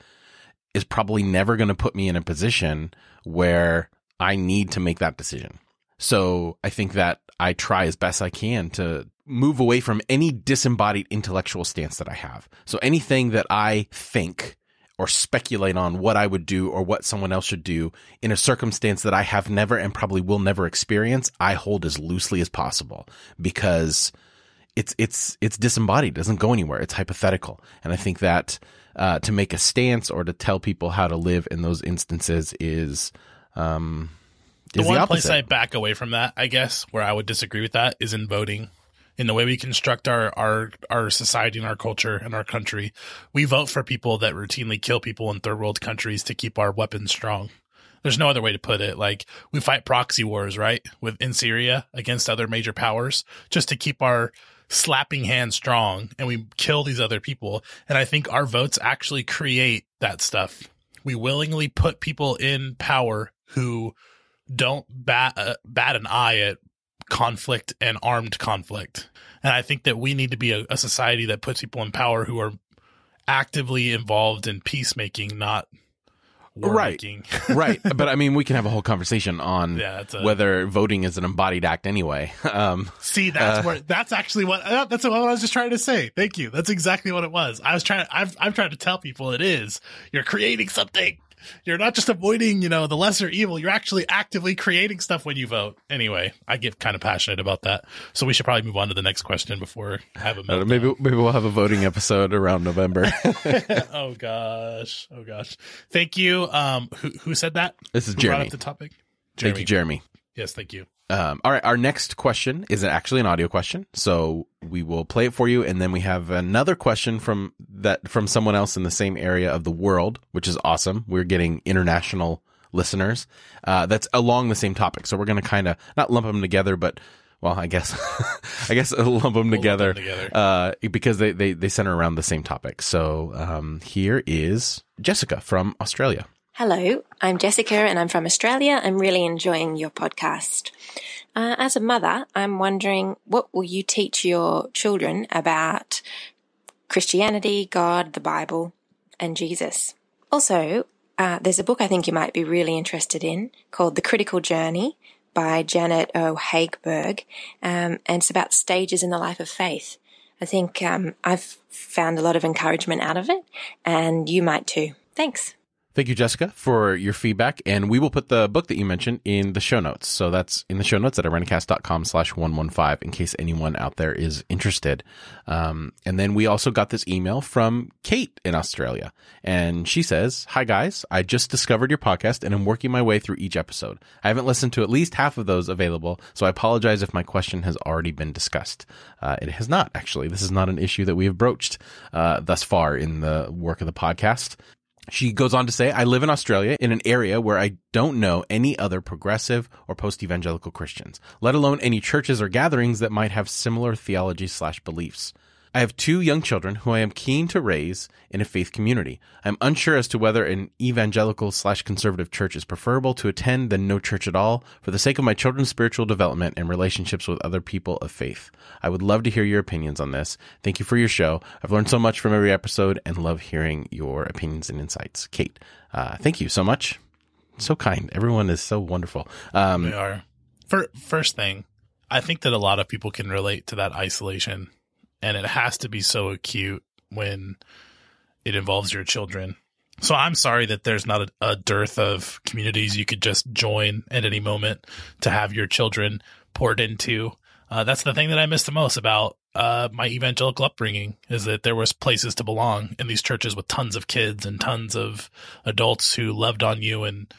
is probably never going to put me in a position where I need to make that decision. So I think that I try as best I can to move away from any disembodied intellectual stance that I have. So anything that I think or speculate on what I would do or what someone else should do in a circumstance that I have never and probably will never experience, I hold as loosely as possible because it's disembodied. It doesn't go anywhere. It's hypothetical. And I think that to make a stance or to tell people how to live in those instances is the one place I back away from that, I guess, where I would disagree with that is in voting. In the way we construct our society and our culture and our country, we vote for people that routinely kill people in third world countries to keep our weapons strong. There's no other way to put it. Like we fight proxy wars, right? In Syria against other major powers just to keep our slapping hand strong, and we kill these other people. And I think our votes actually create that stuff. We willingly put people in power who don't bat an eye at conflict and armed conflict. And I think that we need to be a society that puts people in power who are actively involved in peacemaking, not war making. Right. But I mean, we can have a whole conversation on whether voting is an embodied act anyway. See, that's actually what I was just trying to say. Thank you. That's exactly what it was. I'm trying to tell people it is. You're creating something. You're not just avoiding, the lesser evil. You're actually actively creating stuff when you vote. Anyway, I get kind of passionate about that. So we should probably move on to the next question before I have a meltdown. Maybe we'll have a voting episode around November. Oh gosh. Thank you. Who said that? This is Who Jeremy. Brought up the topic? Jeremy. Thank you, Jeremy. Yes, thank you. All right. Our next question is actually an audio question. So we will play it for you. And then we have another question from someone else in the same area of the world, which is awesome. We're getting international listeners, that's along the same topic. So we're going to kind of not lump them together, but well, I guess I'll lump them together, because they center around the same topic. So here is Jessica from Australia. Hello, I'm Jessica and I'm from Australia. I'm really enjoying your podcast. As a mother, I'm wondering, what will you teach your children about Christianity, God, the Bible, and Jesus? Also, there's a book I think you might be really interested in called The Critical Journey by Janet O. Hagberg, and it's about stages in the life of faith. I think I've found a lot of encouragement out of it, and you might too. Thanks. Thank you, Jessica, for your feedback. And we will put the book that you mentioned in the show notes. So that's in the show notes at irenicast.com/115 in case anyone out there is interested. And then we also got this email from Kate in Australia. And she says, "Hi, guys. I just discovered your podcast and I'm working my way through each episode. I haven't listened to at least half of those available, so I apologize if my question has already been discussed." It has not, actually. This is not an issue that we have broached thus far in the work of the podcast. She goes on to say, "I live in Australia in an area where I don't know any other progressive or post-evangelical Christians, let alone any churches or gatherings that might have similar theology/beliefs. I have 2 young children who I am keen to raise in a faith community. I'm unsure as to whether an evangelical/conservative church is preferable to attend than no church at all for the sake of my children's spiritual development and relationships with other people of faith. I would love to hear your opinions on this. Thank you for your show. I've learned so much from every episode and love hearing your opinions and insights." Kate, thank you so much. So kind. Everyone is so wonderful. They are. First thing, I think that a lot of people can relate to that isolation. And it has to be so acute when it involves your children. So I'm sorry that there's not a dearth of communities you could just join at any moment to have your children poured into. That's the thing that I miss the most about my evangelical upbringing, is that there was places to belong in these churches with tons of kids and tons of adults who loved on you. And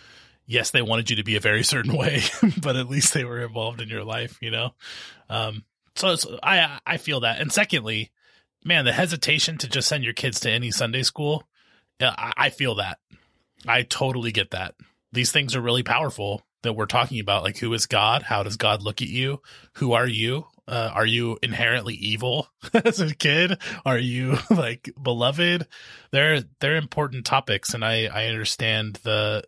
yes, they wanted you to be a very certain way, but at least they were involved in your life, you know? So I feel that. And secondly, man, the hesitation to just send your kids to any Sunday school, I feel that. I totally get that. These things are really powerful that we're talking about. Like, who is God? How does God look at you? Who are you? Are you inherently evil as a kid? Are you like beloved? They're important topics. And I understand the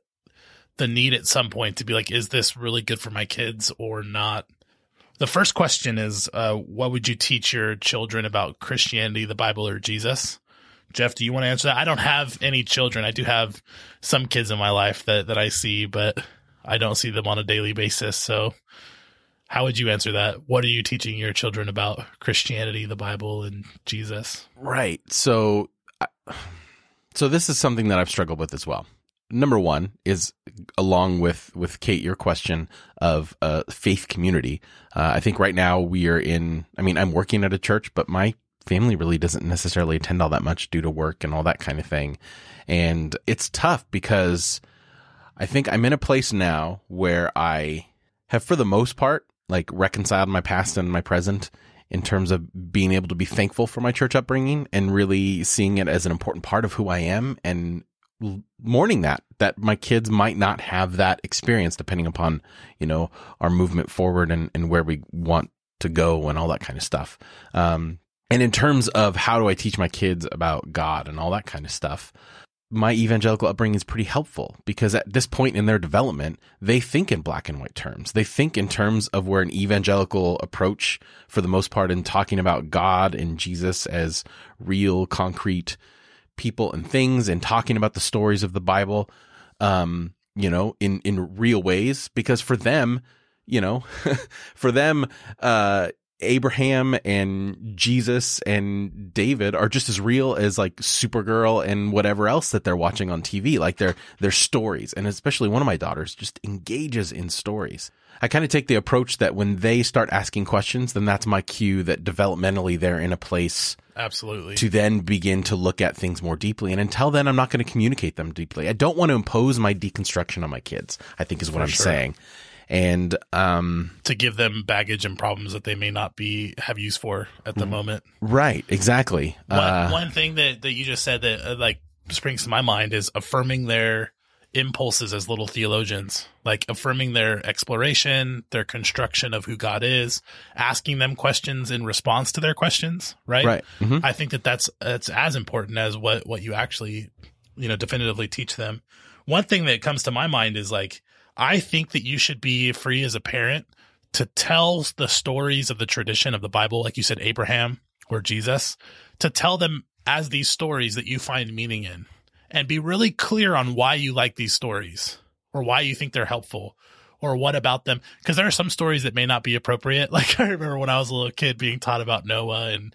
need at some point to be like, is this really good for my kids or not? The first question is, what would you teach your children about Christianity, the Bible, or Jesus? Jeff, do you want to answer that? I don't have any children. I do have some kids in my life that I see, but I don't see them on a daily basis. So how would you answer that? What are you teaching your children about Christianity, the Bible, and Jesus? Right. So this is something that I've struggled with as well. Number one is, along with Kate, your question of faith community. I think right now I'm working at a church, but my family really doesn't necessarily attend all that much due to work and all that kind of thing. And it's tough because I think I'm in a place now where I have, for the most part, like reconciled my past and my present in terms of being able to be thankful for my church upbringing and really seeing it as an important part of who I am, and mourning that my kids might not have that experience depending upon, our movement forward and where we want to go and all that kind of stuff. And in terms of how do I teach my kids about God and all that kind of stuff, my evangelical upbringing is pretty helpful because at this point in their development, they think in black and white terms. They think in terms of where an evangelical approach, for the most part, in talking about God and Jesus as real, concrete people and things, and talking about the stories of the Bible, in real ways, because for them, Abraham and Jesus and David are just as real as like Supergirl and whatever else that they're watching on TV. Like they're stories. And especially one of my daughters just engages in stories. I kind of take the approach that when they start asking questions, then that's my cue that developmentally they're in a place absolutely to then begin to look at things more deeply. And until then, I'm not going to communicate them deeply. I don't want to impose my deconstruction on my kids, I think is what I'm saying. And to give them baggage and problems that they may not have use for at the moment. Right, exactly. One thing that you just said that springs to my mind is affirming their impulses as little theologians, like affirming their exploration, their construction of who God is, asking them questions in response to their questions, right? Right. Mm-hmm. I think that's as important as what you actually, definitively teach them. One thing that comes to my mind is like, I think that you should be free as a parent to tell the stories of the tradition of the Bible, like you said, Abraham or Jesus, to tell them as these stories that you find meaning in, and be really clear on why you like these stories or why you think they're helpful or what about them. Because there are some stories that may not be appropriate. Like I remember when I was a little kid being taught about Noah and,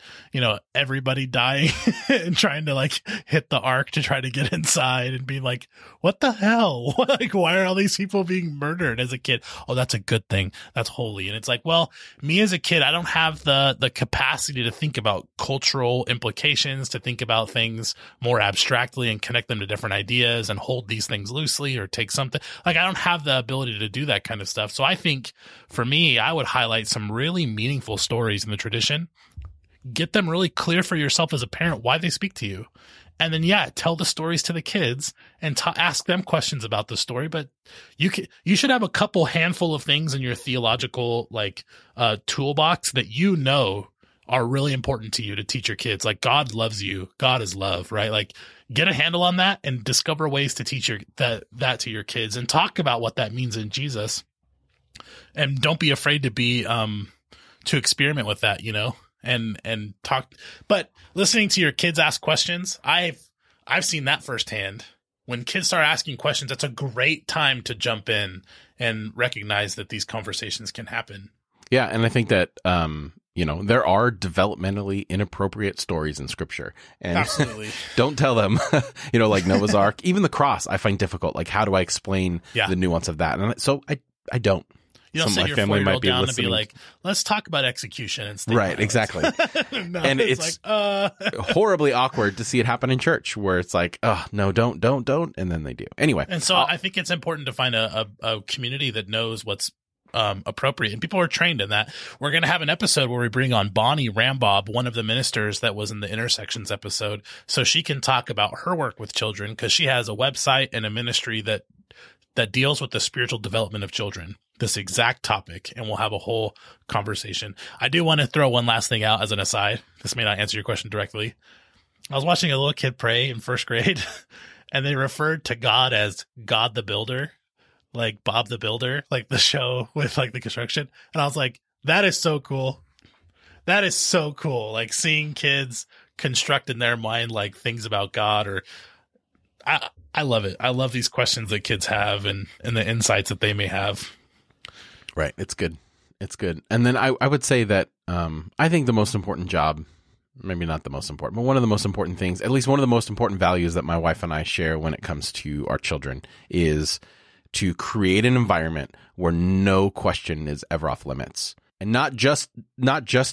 everybody dying and trying to like hit the ark to try to get inside and being like, what the hell? Like, why are all these people being murdered as a kid? Oh, that's a good thing. That's holy. And it's like, well, me as a kid, I don't have the capacity to think about cultural implications, to think about things more abstractly and connect them to different ideas and hold these things loosely or take something. Like, I don't have the ability to do that kind of stuff. So I think for me, I would highlight some really meaningful stories in the tradition. Get them really clear for yourself as a parent why they speak to you. And then, tell the stories to the kids and ask them questions about the story. But you should have a handful of things in your theological toolbox that are really important to you to teach your kids. Like, God loves you. God is love, right? Like, get a handle on that and discover ways to teach that to your kids and talk about what that means in Jesus. And don't be afraid to to experiment with that, and talk. But listening to your kids ask questions, I've seen that firsthand. When kids start asking questions, that's a great time to jump in and recognize that these conversations can happen. Yeah. And I think that, there are developmentally inappropriate stories in scripture, and absolutely don't tell them, like Noah's Ark, even the cross, I find difficult. Like, how do I explain the nuance of that? And so I don't. You don't sit your 4-year-old down and be like, let's talk about execution and stuff. Right, exactly. No, and it's horribly awkward to see it happen in church where it's like, oh, no, don't. And then they do. Anyway. And so I think it's important to find a community that knows what's appropriate. And people are trained in that. We're going to have an episode where we bring on Bonnie Rambob, one of the ministers that was in the Intersections episode, so she can talk about her work with children, because she has a website and a ministry that deals with the spiritual development of children, this exact topic, and we'll have a whole conversation. I do want to throw one last thing out as an aside. This may not answer your question directly. I was watching a little kid pray in first grade, and they referred to God as God the Builder, like Bob the Builder, like the show with like the construction. And I was like, that is so cool. That is so cool. Like seeing kids construct in their mind like things about God, or I love it. I love these questions that kids have and the insights that they may have. Right. It's good. It's good. And then I would say that I think the most important job, maybe not the most important, but one of the most important things, at least one of the most important values that my wife and I share when it comes to our children, is to create an environment where no question is ever off limits. And not just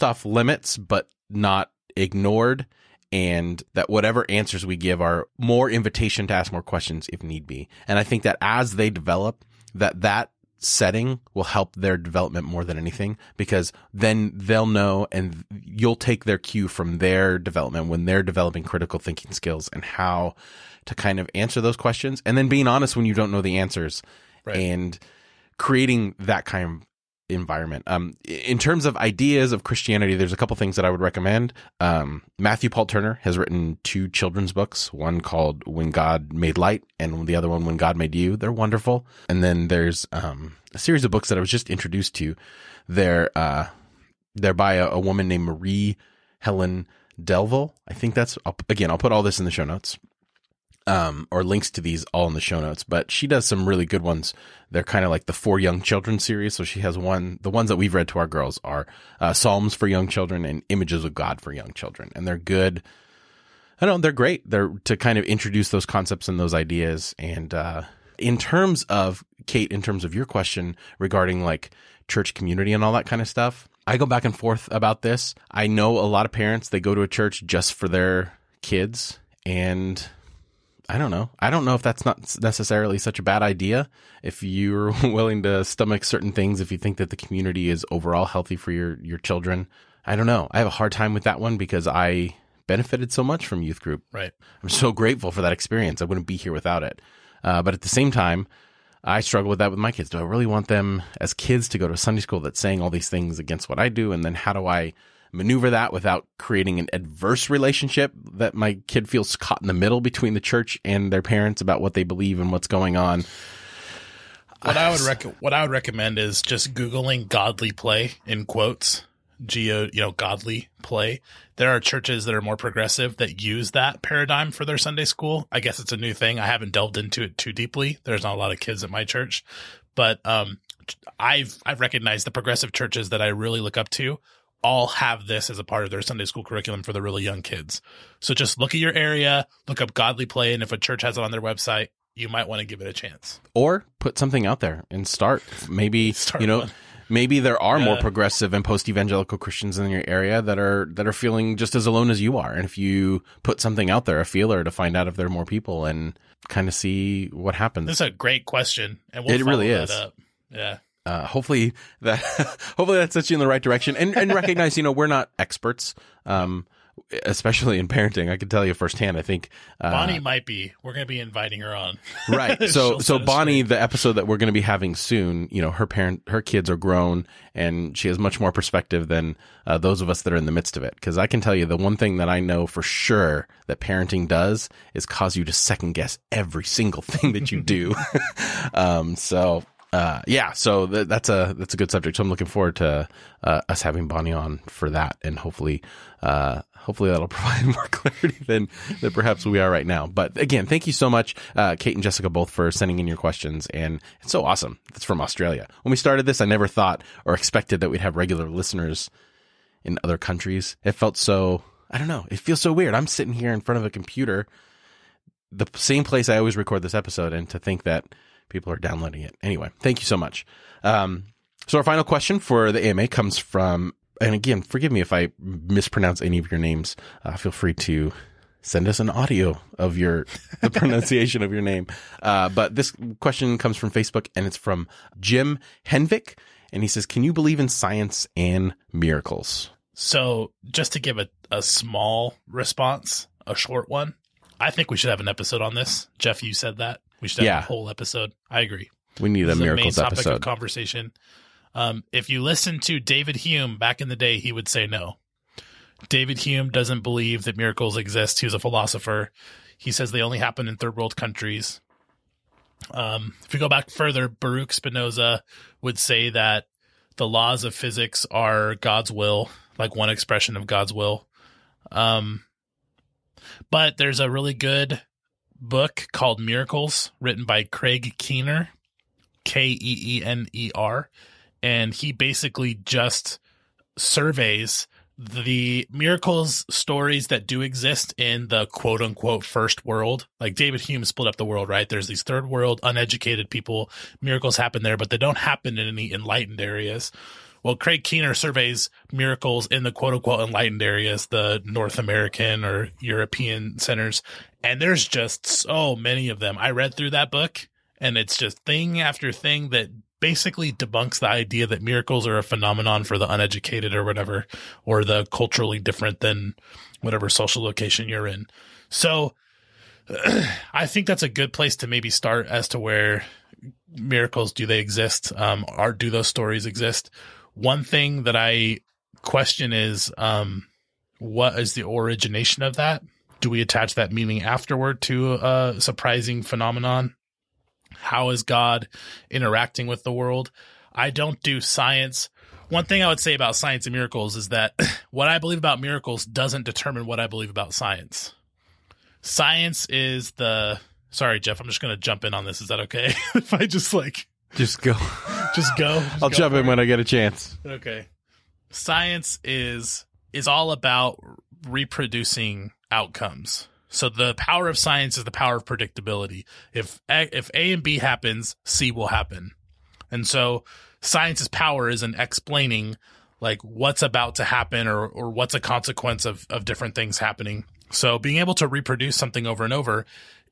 off limits, but not ignored, and that whatever answers we give are more invitation to ask more questions if need be. And I think that as they develop, that setting will help their development more than anything, because then they'll know and you'll take their cue from their development when they're developing critical thinking skills and how to kind of answer those questions, and then being honest when you don't know the answers, right, and creating that kind of environment. In terms of ideas of Christianity, there's a couple things that I would recommend. Matthew Paul Turner has written 2 children's books, one called When God Made Light and the other one, When God Made You. They're wonderful. And then there's a series of books that I was just introduced to. They're by a woman named Marie Helen Delville. I think that's, I'll put all this in the show notes. Or links to these all in the show notes, but she does some really good ones. They're kind of like the For Young Children series. So she has the ones that we've read to our girls are Psalms for young children and Images of God for young children. And they're good. They're great. They're to kind of introduce those concepts and those ideas. And in terms of, Kate, in terms of your question regarding like church community and all that kind of stuff, I go back and forth about this. I know a lot of parents, they go to a church just for their kids, and I don't know if that's not necessarily such a bad idea. If you're willing to stomach certain things, if you think that the community is overall healthy for your children, I don't know. I have a hard time with that one because I benefited so much from youth group. Right. I'm so grateful for that experience. I wouldn't be here without it. But at the same time, I struggle with that with my kids. Do I really want them as kids to go to a Sunday school that's saying all these things against what I do? And then how do I maneuver that without creating an adverse relationship that my kid feels caught in the middle between the church and their parents about what they believe and what's going on? What I would recommend is just Googling godly play in quotes. Godly play. There are churches that are more progressive that use that paradigm for their Sunday school. I guess it's a new thing. I haven't delved into it too deeply. There's not a lot of kids at my church, but I've recognized the progressive churches that I really look up to all have this as a part of their Sunday school curriculum for the really young kids. So just look at your area, look up godly play, and if a church has it on their website, you might want to give it a chance. Or put something out there and start. Maybe maybe there are more progressive and post-evangelical Christians in your area that are feeling just as alone as you are. And if you put something out there, a feeler, to find out if there are more people and kind of see what happens. This is a great question, and we'll it follow really that is. up. Yeah. Hopefully that sets you in the right direction, and recognize, we're not experts, especially in parenting. I can tell you firsthand. I think Bonnie might be. We're going to be inviting her on. Right. So Bonnie, the episode that we're going to be having soon, her kids are grown, and she has much more perspective than those of us that are in the midst of it. Because I can tell you, the one thing that I know for sure that parenting does is cause you to second guess every single thing that you do. So that's a good subject. So I'm looking forward to us having Bonnie on for that, and hopefully that'll provide more clarity than perhaps we are right now. But again, thank you so much, Kate and Jessica, both for sending in your questions, and it's so awesome. It's from Australia. When we started this, I never thought or expected that we'd have regular listeners in other countries. It felt so, I don't know, it feels so weird. I'm sitting here in front of a computer, the same place I always record this episode, and to think that people are downloading it. Anyway, thank you so much. So our final question for the AMA comes from, and again, forgive me if I mispronounce any of your names. Feel free to send us an audio of the pronunciation of your name. But this question comes from Facebook, and it's from Jim Henvik. And he says, can you believe in science and miracles? So just to give a small response, a short one, I think we should have an episode on this. Jeff, you said that. We should have a whole episode. I agree. We need a miracles main topic episode. Of conversation. If you listen to David Hume back in the day, he would say no. David Hume doesn't believe that miracles exist. He was a philosopher. He says they only happen in third world countries. If we go back further, Baruch Spinoza would say that the laws of physics are God's will, like one expression of God's will. But there's a really good book called Miracles, written by Craig Keener, Keener, and he basically just surveys the miracles stories that do exist in the quote unquote first world. Like David Hume split up the world, right? There's these third world uneducated people. Miracles happen there, but they don't happen in any enlightened areas. Well, Craig Keener surveys miracles in the quote unquote enlightened areas, the North American or European centers. And there's just so many of them. I read through that book, and it's just thing after thing that basically debunks the idea that miracles are a phenomenon for the uneducated or whatever, or the culturally different than whatever social location you're in. So I think that's a good place to maybe start as to where miracles, do they exist? Do those stories exist? One thing that I question is, what is the origination of that? Do we attach that meaning afterward to a surprising phenomenon? How is God interacting with the world? I don't do science. One thing I would say about science and miracles is that what I believe about miracles doesn't determine what I believe about science. Science is sorry, Jeff, I'm just going to jump in on this. Is that okay? If I just go. I'll jump in when I get a chance. Okay. Science is all about reproducing outcomes. So the power of science is the power of predictability. If A and B happens, C will happen. And so science's power is in explaining like what's about to happen or what's a consequence of different things happening. So being able to reproduce something over and over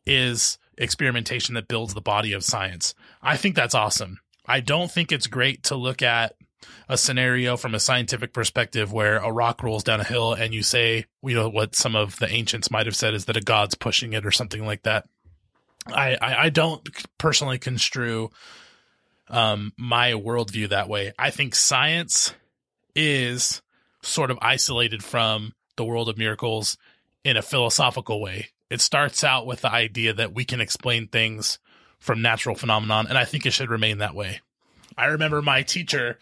is experimentation that builds the body of science. I think that's awesome. I don't think it's great to look at a scenario from a scientific perspective where a rock rolls down a hill and you say, what some of the ancients might have said is that a god's pushing it or something like that. I don't personally construe my worldview that way. I think science is sort of isolated from the world of miracles in a philosophical way. It starts out with the idea that we can explain things from natural phenomenon, and I think it should remain that way. I remember my teacher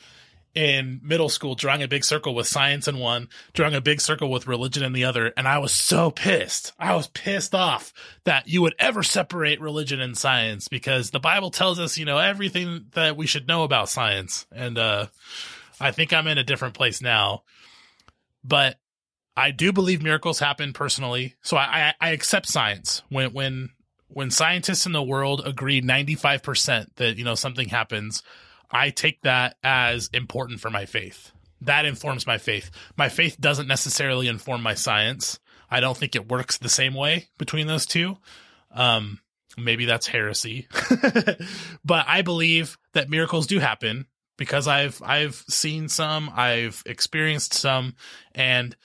in middle school drawing a big circle with science in one, drawing a big circle with religion in the other, and I was so pissed. I was pissed off that you would ever separate religion and science, because the Bible tells us, everything that we should know about science. And I think I'm in a different place now. But I do believe miracles happen personally. So I accept science. When scientists in the world agree 95% that, something happens, I take that as important for my faith. That informs my faith. My faith doesn't necessarily inform my science. I don't think it works the same way between those two. Maybe that's heresy. But I believe that miracles do happen because I've seen some, I've experienced some, and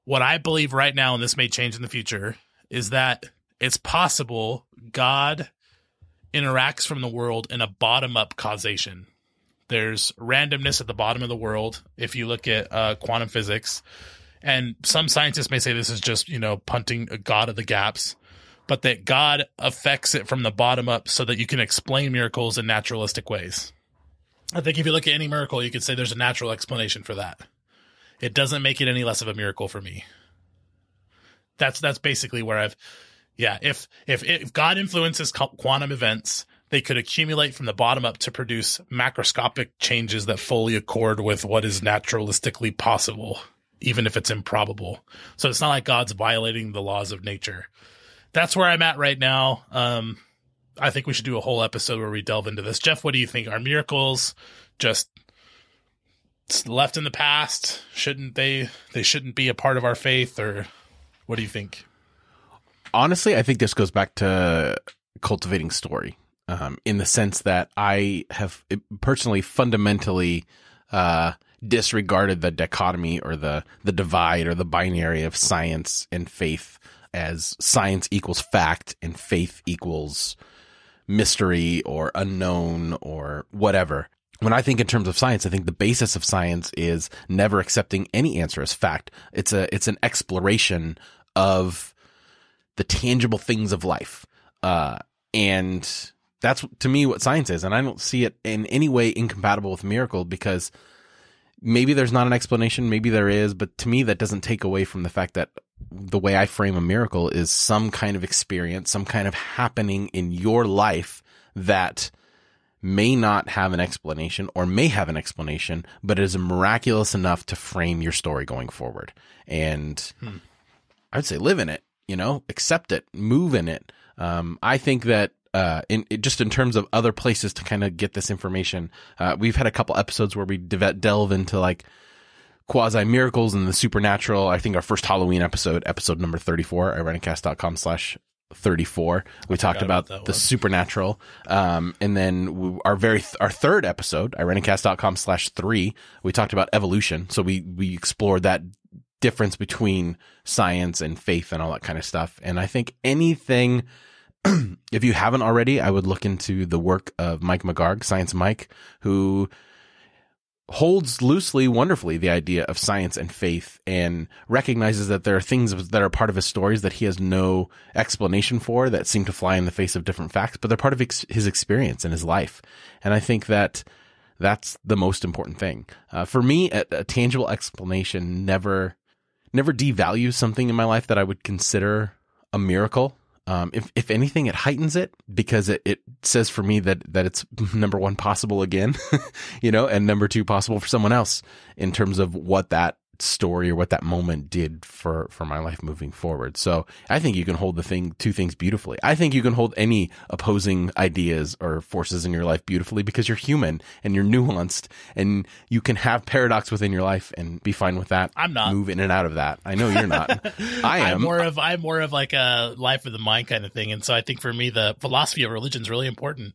what I believe right now, and this may change in the future, is that it's possible God interacts from the world in a bottom-up causation. There's randomness at the bottom of the world if you look at quantum physics. And some scientists may say this is just, punting God of the gaps, but that God affects it from the bottom up so that you can explain miracles in naturalistic ways. I think if you look at any miracle, you could say there's a natural explanation for that. It doesn't make it any less of a miracle for me. That's basically where if God influences quantum events, they could accumulate from the bottom up to produce macroscopic changes that fully accord with what is naturalistically possible, even if it's improbable. So it's not like God's violating the laws of nature. That's where I'm at right now. I think we should do a whole episode where we delve into this. Jeff, what do you think? Are miracles just left in the past? Shouldn't they shouldn't be a part of our faith, or what do you think? Honestly, I think this goes back to cultivating story, in the sense that I have personally fundamentally disregarded the dichotomy or the divide or the binary of science and faith, as science equals fact and faith equals mystery or unknown or whatever. When I think in terms of science, I think the basis of science is never accepting any answer as fact. It's an exploration of the tangible things of life. And that's, to me, what science is. And I don't see it in any way incompatible with miracle, because maybe there's not an explanation, maybe there is, but to me, that doesn't take away from the fact that the way I frame a miracle is some kind of experience, some kind of happening in your life that may not have an explanation or may have an explanation, but is miraculous enough to frame your story going forward. And I would say live in it, accept it, move in it. I think that in terms of other places to kind of get this information, we've had a couple episodes where we delve into like quasi miracles and the supernatural. I think our first Halloween episode number 34, Irenicast.com/34. We talked about the supernatural. And then our third episode, Irenicast.com/3, we talked about evolution. So we explored that difference between science and faith and all that kind of stuff. And I think anything, if you haven't already, I would look into the work of Mike McGarg, Science Mike, who holds loosely, wonderfully, the idea of science and faith, and recognizes that there are things that are part of his stories that he has no explanation for, that seem to fly in the face of different facts, but they're part of his experience and his life. And I think that that's the most important thing. For me, a tangible explanation never devalues something in my life that I would consider a miracle. If anything, it heightens it, because it says for me that it's number one, possible again, and number two, possible for someone else, in terms of what that story or what that moment did for my life moving forward. So I think you can hold two things beautifully. I think you can hold any opposing ideas or forces in your life beautifully, because you're human and you're nuanced, and you can have paradox within your life and be fine with that. I'm not. Move in and out of that. I know you're not. I am. I'm more of like a life of the mind kind of thing. And so I think for me, the philosophy of religion is really important.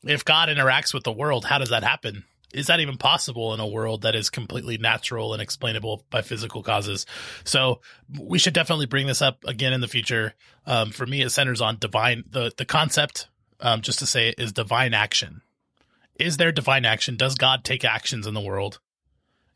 If God interacts with the world, how does that happen? is that even possible in a world that is completely natural and explainable by physical causes? So we should definitely bring this up again in the future. For me, it centers on divine, the concept, just to say it, is divine action. Is there divine action? Does God take actions in the world?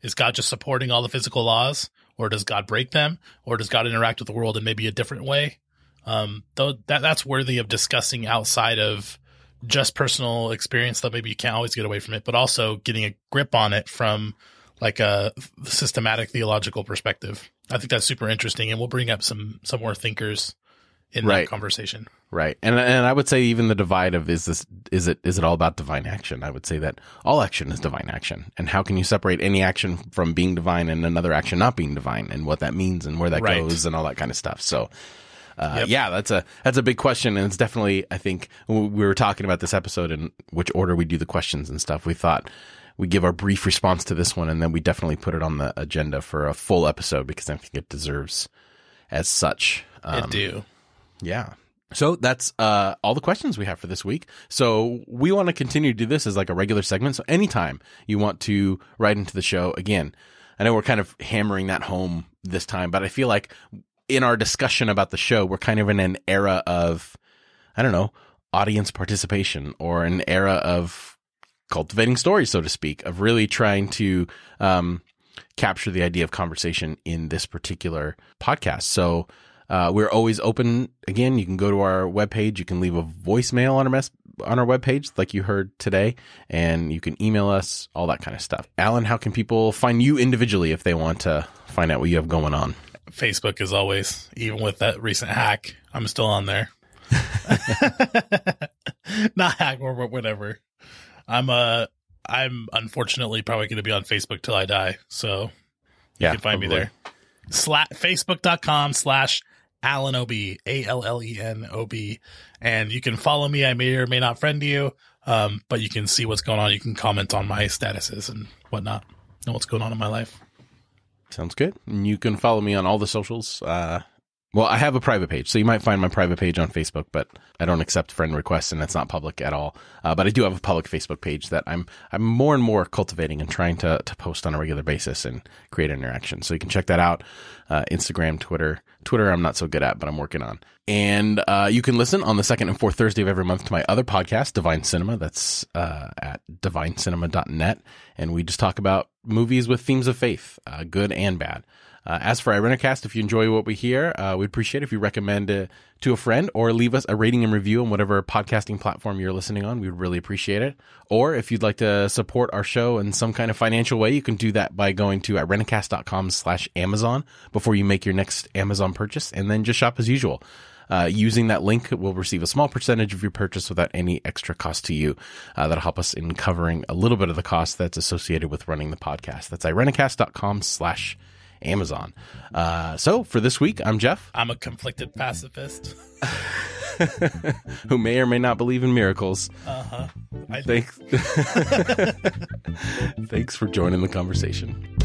Is God just supporting all the physical laws, or does God break them, or does God interact with the world in maybe a different way? Though that's worthy of discussing outside of just personal experience, that maybe you can't always get away from it, but also getting a grip on it from like a systematic theological perspective. I think that's super interesting, and we'll bring up some more thinkers in that conversation. Right. And I would say even the divide of is it all about divine action? I would say that all action is divine action. And how can you separate any action from being divine and another action not being divine, and what that means and where that goes and all that kind of stuff. So yeah, that's a big question. And it's definitely, I think when we were talking about this episode and which order we do the questions and stuff, we thought we give our brief response to this one, and then we definitely put it on the agenda for a full episode because I think it deserves as such. It do. Yeah. So that's all the questions we have for this week. So we want to continue to do this as like a regular segment. So anytime you want to write into the show, again, I know we're kind of hammering that home this time, but I feel like in our discussion about the show, we're kind of in an era of, I don't know, audience participation, or an era of cultivating stories, so to speak, of really trying to capture the idea of conversation in this particular podcast. So we're always open. Again, you can go to our webpage. You can leave a voicemail on our webpage, like you heard today, and you can email us, all that kind of stuff. Alan, how can people find you individually if they want to find out what you have going on? Facebook, as always. Even with that recent hack, I'm still on there. Not hack or whatever. I'm unfortunately probably going to be on Facebook till I die. So you can find me there. Facebook.com/AllenOB, ALLENOB. And you can follow me. I may or may not friend you, but you can see what's going on. You can comment on my statuses and whatnot, know what's going on in my life. Sounds good. And you can follow me on all the socials. Well, I have a private page, so you might find my private page on Facebook, but I don't accept friend requests, and it's not public at all. But I do have a public Facebook page that I'm more and more cultivating and trying to post on a regular basis and create interaction. So you can check that out. Instagram, Twitter. Twitter I'm not so good at, but I'm working on. And you can listen on the second and fourth Thursday of every month to my other podcast, Divine Cinema. That's at divinecinema.net. And we just talk about movies with themes of faith, good and bad. As for Irenicast, if you enjoy what we hear, we'd appreciate it if you recommend it to a friend, or leave us a rating and review on whatever podcasting platform you're listening on. We'd really appreciate it. Or if you'd like to support our show in some kind of financial way, you can do that by going to irenicast.com/Amazon before you make your next Amazon purchase, and then just shop as usual. Using that link, we'll receive a small percentage of your purchase without any extra cost to you. That'll help us in covering a little bit of the cost that's associated with running the podcast. That's irenicast.com/Amazon. So for this week, I'm Jeff. I'm a conflicted pacifist. Who may or may not believe in miracles. Thanks. Thanks for joining the conversation.